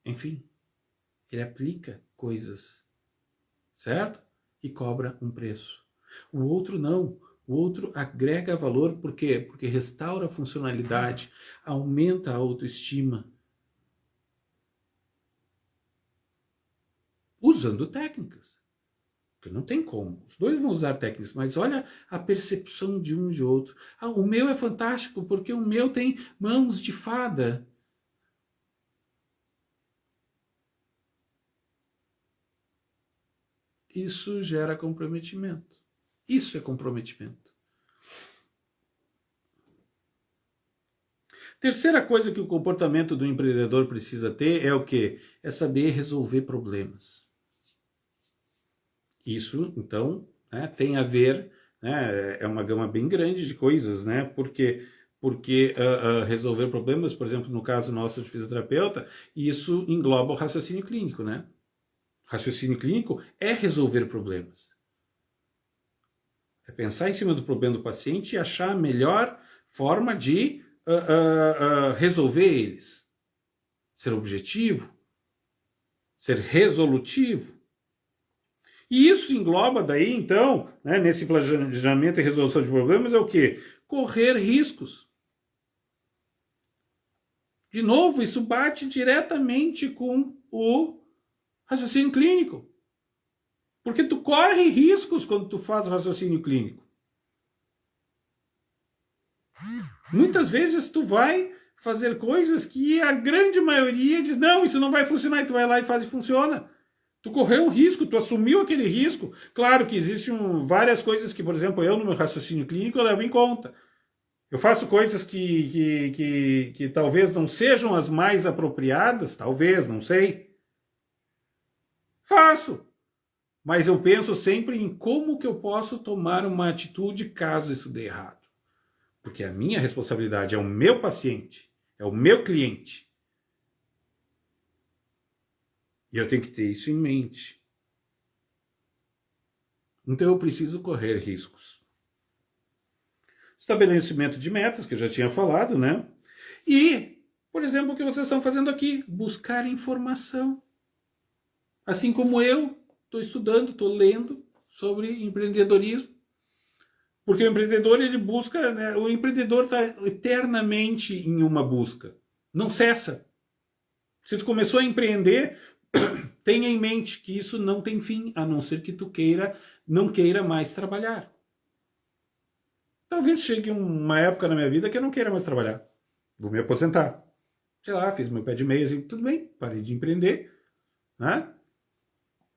Enfim, ele aplica coisas, certo? E cobra um preço. O outro não. O outro agrega valor, por quê? Porque restaura a funcionalidade, aumenta a autoestima, usando técnicas. Porque não tem como. Os dois vão usar técnicas, mas olha a percepção de um e de outro. O meu é fantástico, porque o meu tem mãos de fada. Isso gera comprometimento. Isso é comprometimento. Terceira coisa que o comportamento do empreendedor precisa ter é o quê? É saber resolver problemas. Isso, então, né, tem a ver, né, é uma gama bem grande de coisas, né? Porque resolver problemas, por exemplo, no caso nosso de fisioterapeuta, isso engloba o raciocínio clínico, né? Raciocínio clínico é resolver problemas. É pensar em cima do problema do paciente e achar a melhor forma de resolver eles. Ser objetivo, ser resolutivo. E isso engloba daí, então, né, nesse planejamento e resolução de problemas, é o quê? Correr riscos. De novo, isso bate diretamente com o raciocínio clínico. Porque tu corre riscos quando tu faz o raciocínio clínico. Muitas vezes tu vai fazer coisas que a grande maioria diz, não, isso não vai funcionar, e tu vai lá e faz e funciona. Tu correu um risco, tu assumiu aquele risco. Claro que existem várias coisas que, por exemplo, eu no meu raciocínio clínico eu levo em conta. Eu faço coisas que talvez não sejam as mais apropriadas, talvez, não sei. Faço. Mas eu penso sempre em como que eu posso tomar uma atitude caso isso dê errado. Porque a minha responsabilidade é o meu paciente, é o meu cliente. E eu tenho que ter isso em mente. Então eu preciso correr riscos. Estabelecimento de metas, que eu já tinha falado, né? E, por exemplo, o que vocês estão fazendo aqui? Buscar informação. Assim como eu estou estudando, estou lendo sobre empreendedorismo. Porque o empreendedor, ele busca, né? O empreendedor está eternamente em uma busca. Não cessa. Se tu começou a empreender, tenha em mente que isso não tem fim, a não ser que tu não queira mais trabalhar. Talvez chegue uma época na minha vida que eu não queira mais trabalhar. Vou me aposentar. Sei lá, fiz meu pé de meia, assim, tudo bem, parei de empreender, né?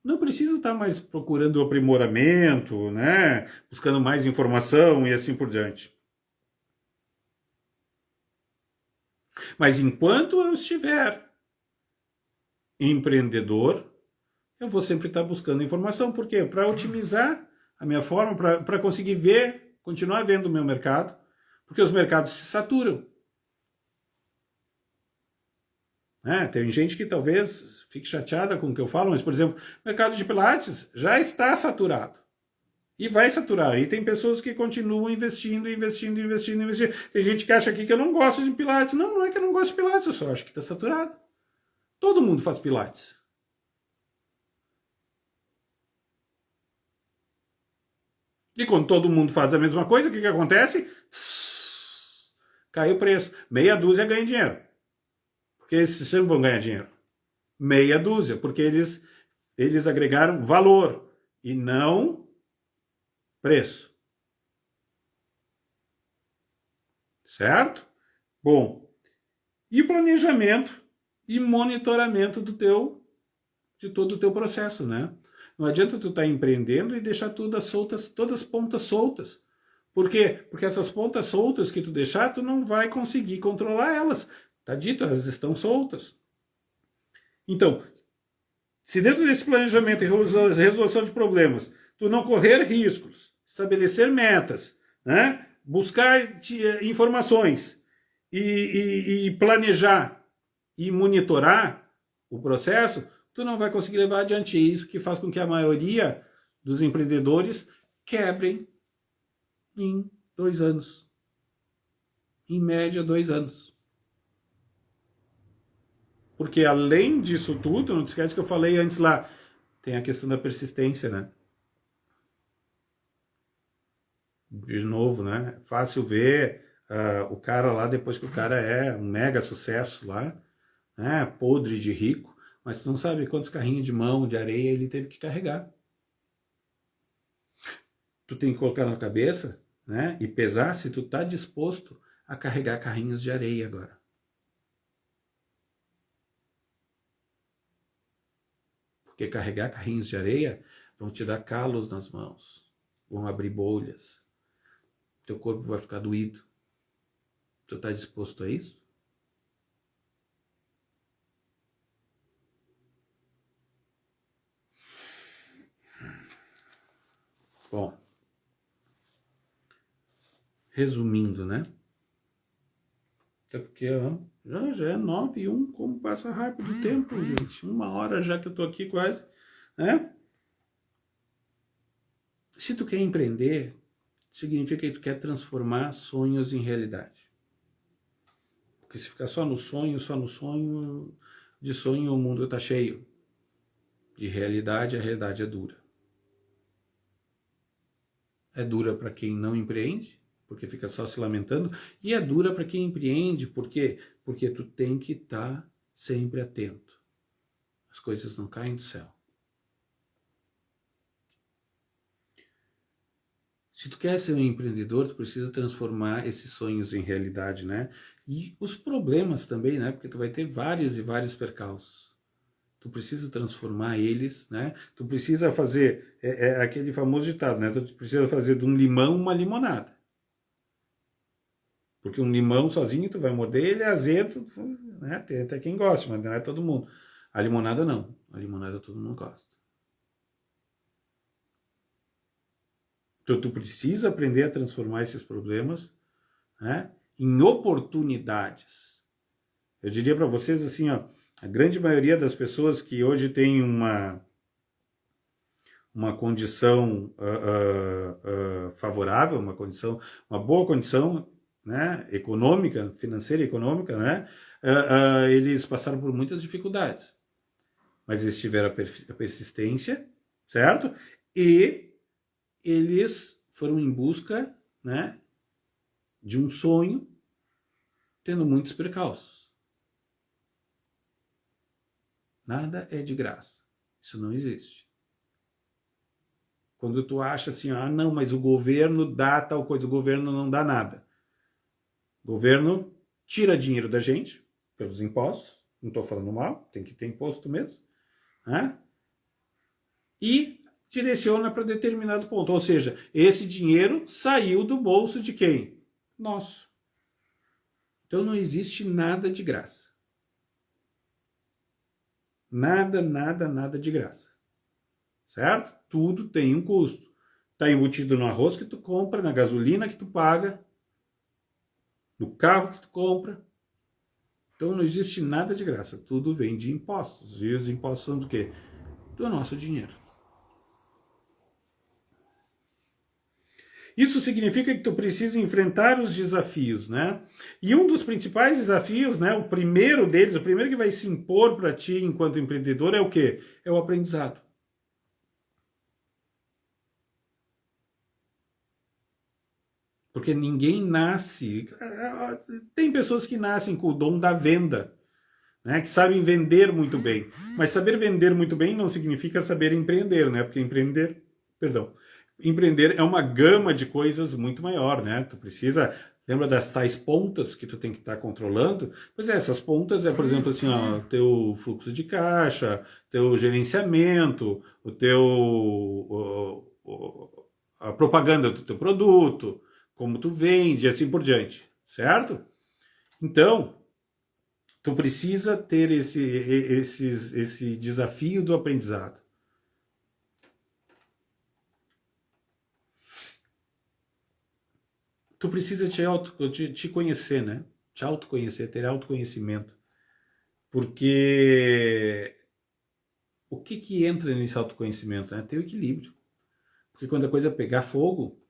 Não preciso estar mais procurando aprimoramento, né? Buscando mais informação e assim por diante. Mas enquanto eu estiver empreendedor, eu vou sempre estar buscando informação. Por quê? Para otimizar a minha forma, para conseguir ver, continuar vendo o meu mercado, porque os mercados se saturam. Tem gente que talvez fique chateada com o que eu falo, mas, por exemplo, o mercado de Pilates já está saturado. E vai saturar. E tem pessoas que continuam investindo. Tem gente que acha aqui que eu não gosto de Pilates. Não, não é que eu não gosto de Pilates, eu só acho que está saturado. Todo mundo faz Pilates. E quando todo mundo faz a mesma coisa, o que acontece? Cai o preço. Meia dúzia ganha dinheiro. Porque esses sempre vão ganhar dinheiro. Meia dúzia, porque eles agregaram valor e não preço. Certo? Bom, e planejamento e monitoramento de todo o teu processo, né? Não adianta tu estar empreendendo e deixar todas as pontas soltas. Por quê? Porque essas pontas soltas que tu deixar, tu não vai conseguir controlar elas. Está dito, elas estão soltas. Então, se dentro desse planejamento e resolução de problemas, tu não correr riscos, estabelecer metas, né? Buscar informações e planejar e monitorar o processo, tu não vai conseguir levar adiante. Isso que faz com que a maioria dos empreendedores quebrem em 2 anos. Em média, 2 anos. Porque além disso tudo, não te esquece que eu falei antes lá, tem a questão da persistência, né? De novo, né? Fácil ver o cara lá, depois que o cara é um mega sucesso lá, né? Podre de rico, mas tu não sabe quantos carrinhos de mão, de areia ele teve que carregar. Tu tem que colocar na cabeça, né? E pesar se tu tá disposto a carregar carrinhos de areia agora. Porque carregar carrinhos de areia vão te dar calos nas mãos, vão abrir bolhas, teu corpo vai ficar doído. Tu tá disposto a isso? Bom, resumindo, né? Até porque já é 9h01, como passa rápido o tempo, gente. 1 hora já que eu tô aqui quase, né? Se tu quer empreender, significa que tu quer transformar sonhos em realidade. Porque se ficar só no sonho, de sonho o mundo tá cheio. De realidade, a realidade é dura. É dura para quem não empreende, porque fica só se lamentando, e é dura para quem empreende, por quê? Porque tu tem que estar sempre atento. As coisas não caem do céu. Se tu quer ser um empreendedor, tu precisa transformar esses sonhos em realidade, né? E os problemas também, né? Porque tu vai ter vários e vários percalços. Tu precisa transformar eles, né? Tu precisa fazer, aquele famoso ditado, né? Tu precisa fazer de um limão uma limonada. Porque um limão sozinho tu vai morder, ele é azedo, né? Tem até quem gosta, mas não é todo mundo. A limonada não. A limonada todo mundo gosta. Então tu precisa aprender a transformar esses problemas, né, em oportunidades. Eu diria para vocês assim, ó, a grande maioria das pessoas que hoje tem uma condição favorável, uma boa condição, né, econômica, financeira e econômica, né, eles passaram por muitas dificuldades, mas eles tiveram a persistência, certo? E eles foram em busca, né, de um sonho, tendo muitos percalços. Nada é de graça. Isso não existe. Quando tu acha assim, não, mas o governo dá tal coisa, o governo não dá nada. O governo tira dinheiro da gente, pelos impostos, não estou falando mal, tem que ter imposto mesmo, né? E direciona para determinado ponto. Ou seja, esse dinheiro saiu do bolso de quem? Nosso. Então não existe nada de graça. Nada, nada, nada de graça. Certo? Tudo tem um custo. Está embutido no arroz que tu compra, na gasolina que tu paga, no carro que tu compra. Então não existe nada de graça. Tudo vem de impostos. E os impostos são do quê? Do nosso dinheiro. Isso significa que tu precisa enfrentar os desafios, né? E um dos principais desafios, né, o primeiro deles, o primeiro que vai se impor para ti enquanto empreendedor é o quê? É o aprendizado. Porque ninguém nasce... Tem pessoas que nascem com o dom da venda, né, que sabem vender muito bem. Mas saber vender muito bem não significa saber empreender, né? Porque empreender é uma gama de coisas muito maior, né? Tu precisa... Lembra das tais pontas que tu tem que estar controlando? Pois é, essas pontas por exemplo, assim, ó, teu fluxo de caixa, teu gerenciamento, a propaganda do teu produto, como tu vende, assim por diante, certo? Então, Tu precisa ter esse desafio do aprendizado. Tu precisa te conhecer, né? Te autoconhecer, ter autoconhecimento. Porque o que entra nesse autoconhecimento? Né? Ter o equilíbrio. Porque quando a coisa pegar fogo,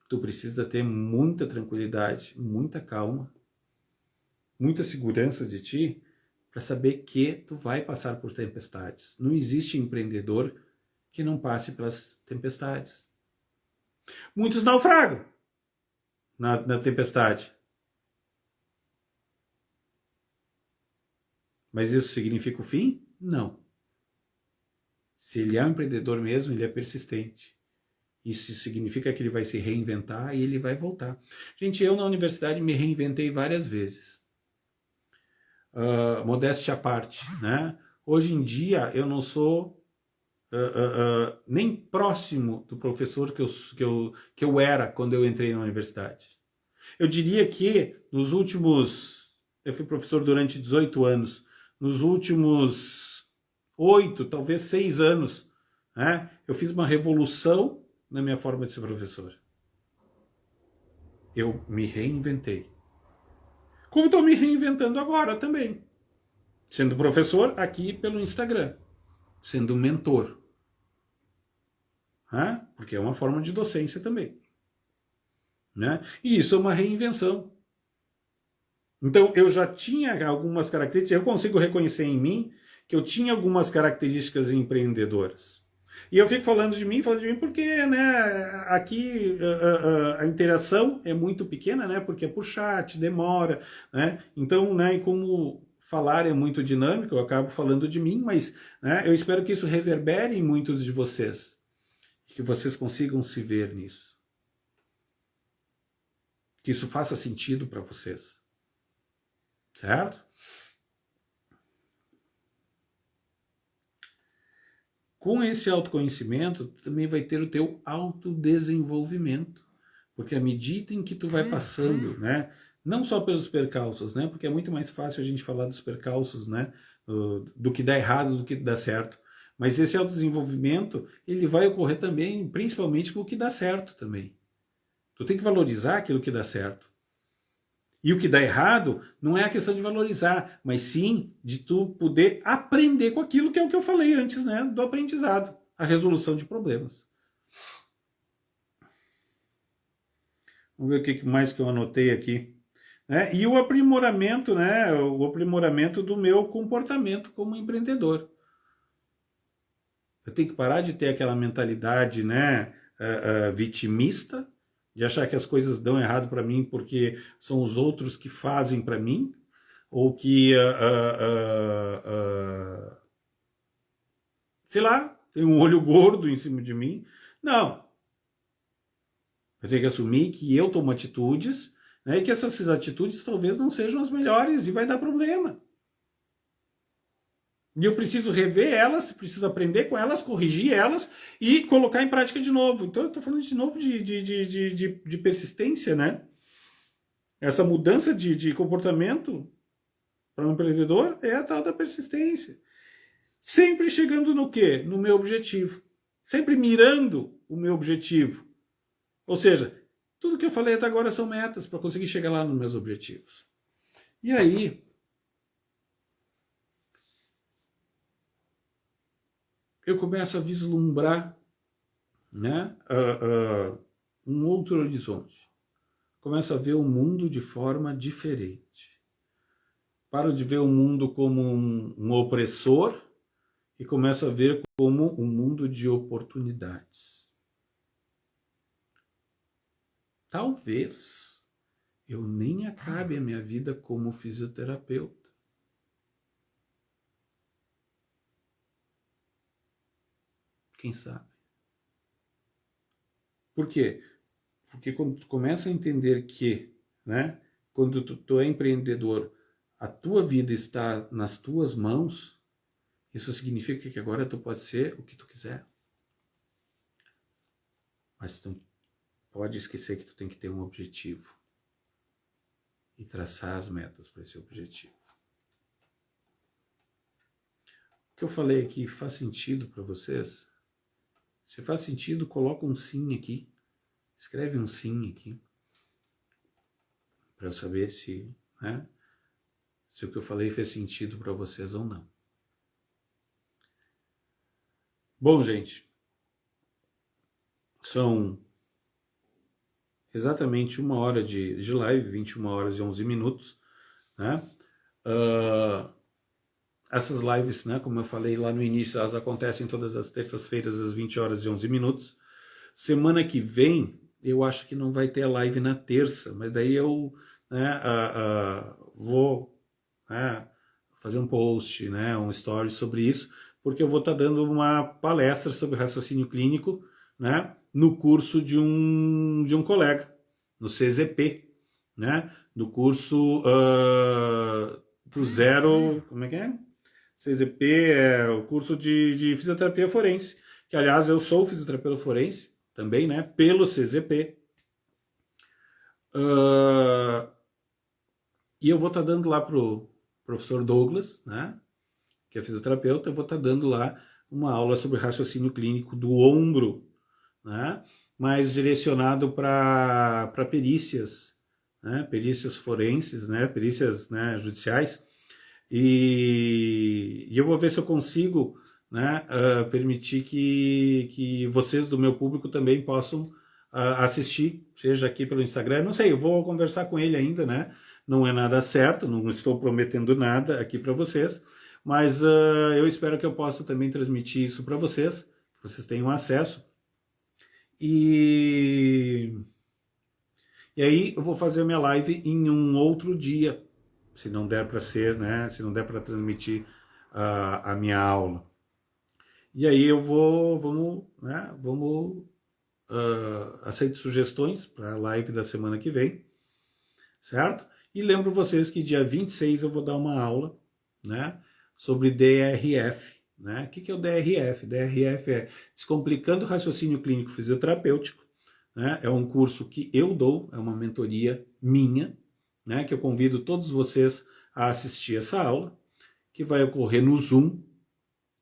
tu precisa ter muita tranquilidade, muita calma, muita segurança de ti, para saber que tu vai passar por tempestades. Não existe empreendedor que não passe pelas tempestades. Muitos naufragam na tempestade. Mas isso significa o fim? Não. Se ele é um empreendedor mesmo, ele é persistente. Isso significa que ele vai se reinventar e ele vai voltar. Gente, eu na universidade me reinventei várias vezes. Modéstia à parte, né? Hoje em dia eu não sou nem próximo do professor que eu era quando eu entrei na universidade. Eu diria que nos últimos... Eu fui professor durante 18 anos. Nos últimos 8, talvez 6 anos, né, eu fiz uma revolução na minha forma de ser professor. Eu me reinventei. Como estou me reinventando agora também. Sendo professor aqui pelo Instagram. Sendo mentor. Né? Porque é uma forma de docência também. Né? E isso é uma reinvenção. Então, eu já tinha algumas características, eu consigo reconhecer em mim que eu tinha algumas características empreendedoras. E eu fico falando de mim porque, né, aqui a interação é muito pequena, né, porque é por chat, demora, né, então, né, e como falar é muito dinâmico, eu acabo falando de mim, mas, né, eu espero que isso reverbere em muitos de vocês, que vocês consigam se ver nisso, que isso faça sentido para vocês, certo? Com esse autoconhecimento, tu também vai ter o teu autodesenvolvimento. Porque à medida em que tu vai passando, né? Não só pelos percalços, né? Porque é muito mais fácil a gente falar dos percalços, né? Do que dá errado, do que dá certo. Mas esse autodesenvolvimento, ele vai ocorrer também, principalmente com o que dá certo também. Tu tem que valorizar aquilo que dá certo. E o que dá errado não é a questão de valorizar, mas sim de tu poder aprender com aquilo que é o que eu falei antes, né? Do aprendizado, a resolução de problemas. Vamos ver o que mais que eu anotei aqui. E o aprimoramento, né? O aprimoramento do meu comportamento como empreendedor. Eu tenho que parar de ter aquela mentalidade, né? Vitimista, de achar que as coisas dão errado para mim porque são os outros que fazem para mim, ou que, sei lá, tem um olho gordo em cima de mim. Não. Eu tenho que assumir que eu tomo atitudes, né, e que essas atitudes talvez não sejam as melhores e vai dar problema. E eu preciso rever elas, preciso aprender com elas, corrigir elas e colocar em prática de novo. Então eu estou falando de novo de persistência, né? Essa mudança de comportamento para um empreendedor é a tal da persistência. Sempre chegando no quê? No meu objetivo. Sempre mirando o meu objetivo. Ou seja, tudo que eu falei até agora são metas para conseguir chegar lá nos meus objetivos. E aí, eu começo a vislumbrar, né, um outro horizonte. Começo a ver o mundo de forma diferente. Paro de ver o mundo como um opressor e começo a ver como um mundo de oportunidades. Talvez eu nem acabe a minha vida como fisioterapeuta. Quem sabe? Por quê? Porque quando tu começa a entender que, né, quando tu é empreendedor, a tua vida está nas tuas mãos, isso significa que agora tu pode ser o que tu quiser. Mas tu pode esquecer que tu tem que ter um objetivo e traçar as metas para esse objetivo. que eu falei aqui faz sentido para vocês? Se faz sentido, coloca um sim aqui. Escreve um sim aqui. Para eu saber se, né, se o que eu falei fez sentido para vocês ou não. Bom, gente, são exatamente 1 hora de live, 21 horas e 11 minutos, né? Essas lives, né, como eu falei lá no início, elas acontecem todas as terças-feiras às 20 horas e 11 minutos. Semana que vem, eu acho que não vai ter a live na terça, mas daí eu, né, vou, né, fazer um post, né, um story sobre isso, porque eu vou estar dando uma palestra sobre raciocínio clínico, né, no curso de um colega, no CZP, né, no curso do zero, como é que é? CZP é o curso de fisioterapia forense, que aliás eu sou fisioterapeuta forense também, né, pelo CZP. E eu vou estar dando lá pro professor Douglas, né, que é fisioterapeuta, eu vou estar dando lá uma aula sobre raciocínio clínico do ombro, né, mais direcionado para perícias, né, perícias forenses, né, perícias, né, judiciais. E eu vou ver se eu consigo, né, permitir que vocês do meu público também possam assistir, seja aqui pelo Instagram, não sei, eu vou conversar com ele ainda, né, não é nada certo, não estou prometendo nada aqui para vocês, mas eu espero que eu possa também transmitir isso para vocês, que vocês tenham acesso. E aí eu vou fazer minha live em um outro dia, se não der para ser, né, se não der para transmitir a minha aula. E aí eu vamos aceito sugestões para a live da semana que vem, certo? E lembro vocês que dia 26 eu vou dar uma aula, né, sobre DRF, né? O que é o DRF? DRF é Descomplicando o Raciocínio Clínico Fisioterapêutico, né? É um curso que eu dou, é uma mentoria minha, né, que eu convido todos vocês a assistir essa aula, que vai ocorrer no Zoom,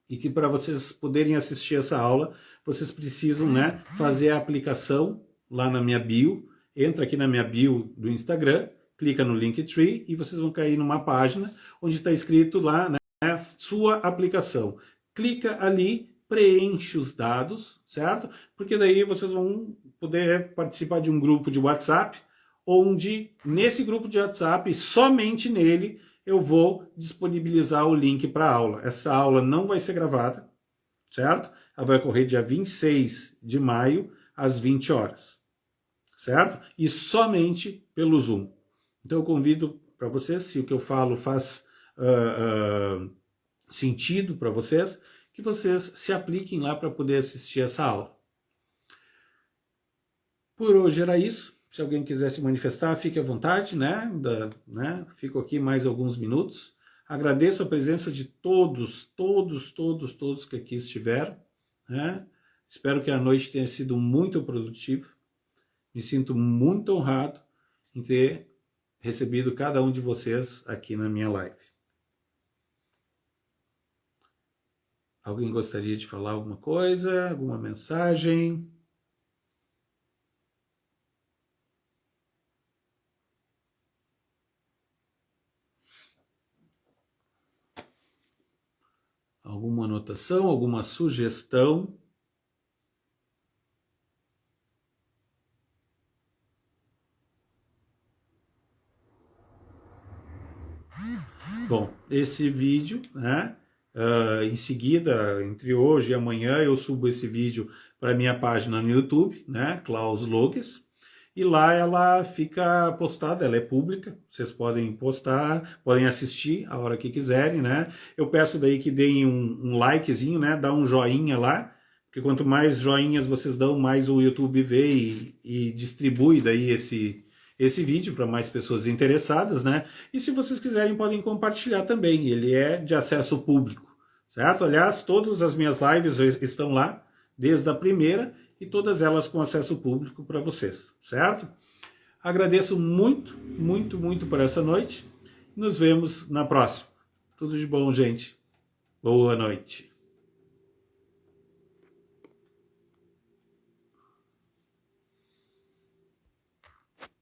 e que para vocês poderem assistir essa aula, vocês precisam, né, fazer a aplicação lá na minha bio, entra aqui na minha bio do Instagram, clica no Linktree e vocês vão cair numa página onde está escrito lá, né, sua aplicação. Clica ali, preenche os dados, certo? Porque daí vocês vão poder participar de um grupo de WhatsApp, onde nesse grupo de WhatsApp, somente nele, eu vou disponibilizar o link para a aula. Essa aula não vai ser gravada, certo? Ela vai ocorrer dia 26 de maio, às 20 horas, certo? E somente pelo Zoom. Então eu convido para vocês, se o que eu falo faz sentido para vocês, que vocês se apliquem lá para poder assistir essa aula. Por hoje era isso. Se alguém quiser se manifestar, fique à vontade, né? Fico aqui mais alguns minutos. Agradeço a presença de todos que aqui estiveram, né? Espero que a noite tenha sido muito produtiva. Me sinto muito honrado em ter recebido cada um de vocês aqui na minha live. Alguém gostaria de falar alguma coisa, alguma mensagem? Alguma anotação, alguma sugestão? Bom, esse vídeo, né? Em seguida, entre hoje e amanhã, eu subo esse vídeo para minha página no YouTube, né? Klaus Loges. E lá ela fica postada, ela é pública, vocês podem postar, podem assistir a hora que quiserem, né? Eu peço daí que deem um likezinho, né? Dá um joinha lá, porque quanto mais joinhas vocês dão, mais o YouTube vê e distribui daí esse vídeo para mais pessoas interessadas, né? E se vocês quiserem, podem compartilhar também, ele é de acesso público, certo? Aliás, todas as minhas lives estão lá, desde a primeira, e todas elas com acesso público para vocês, certo? Agradeço muito por essa noite. Nos vemos na próxima. Tudo de bom, gente. Boa noite.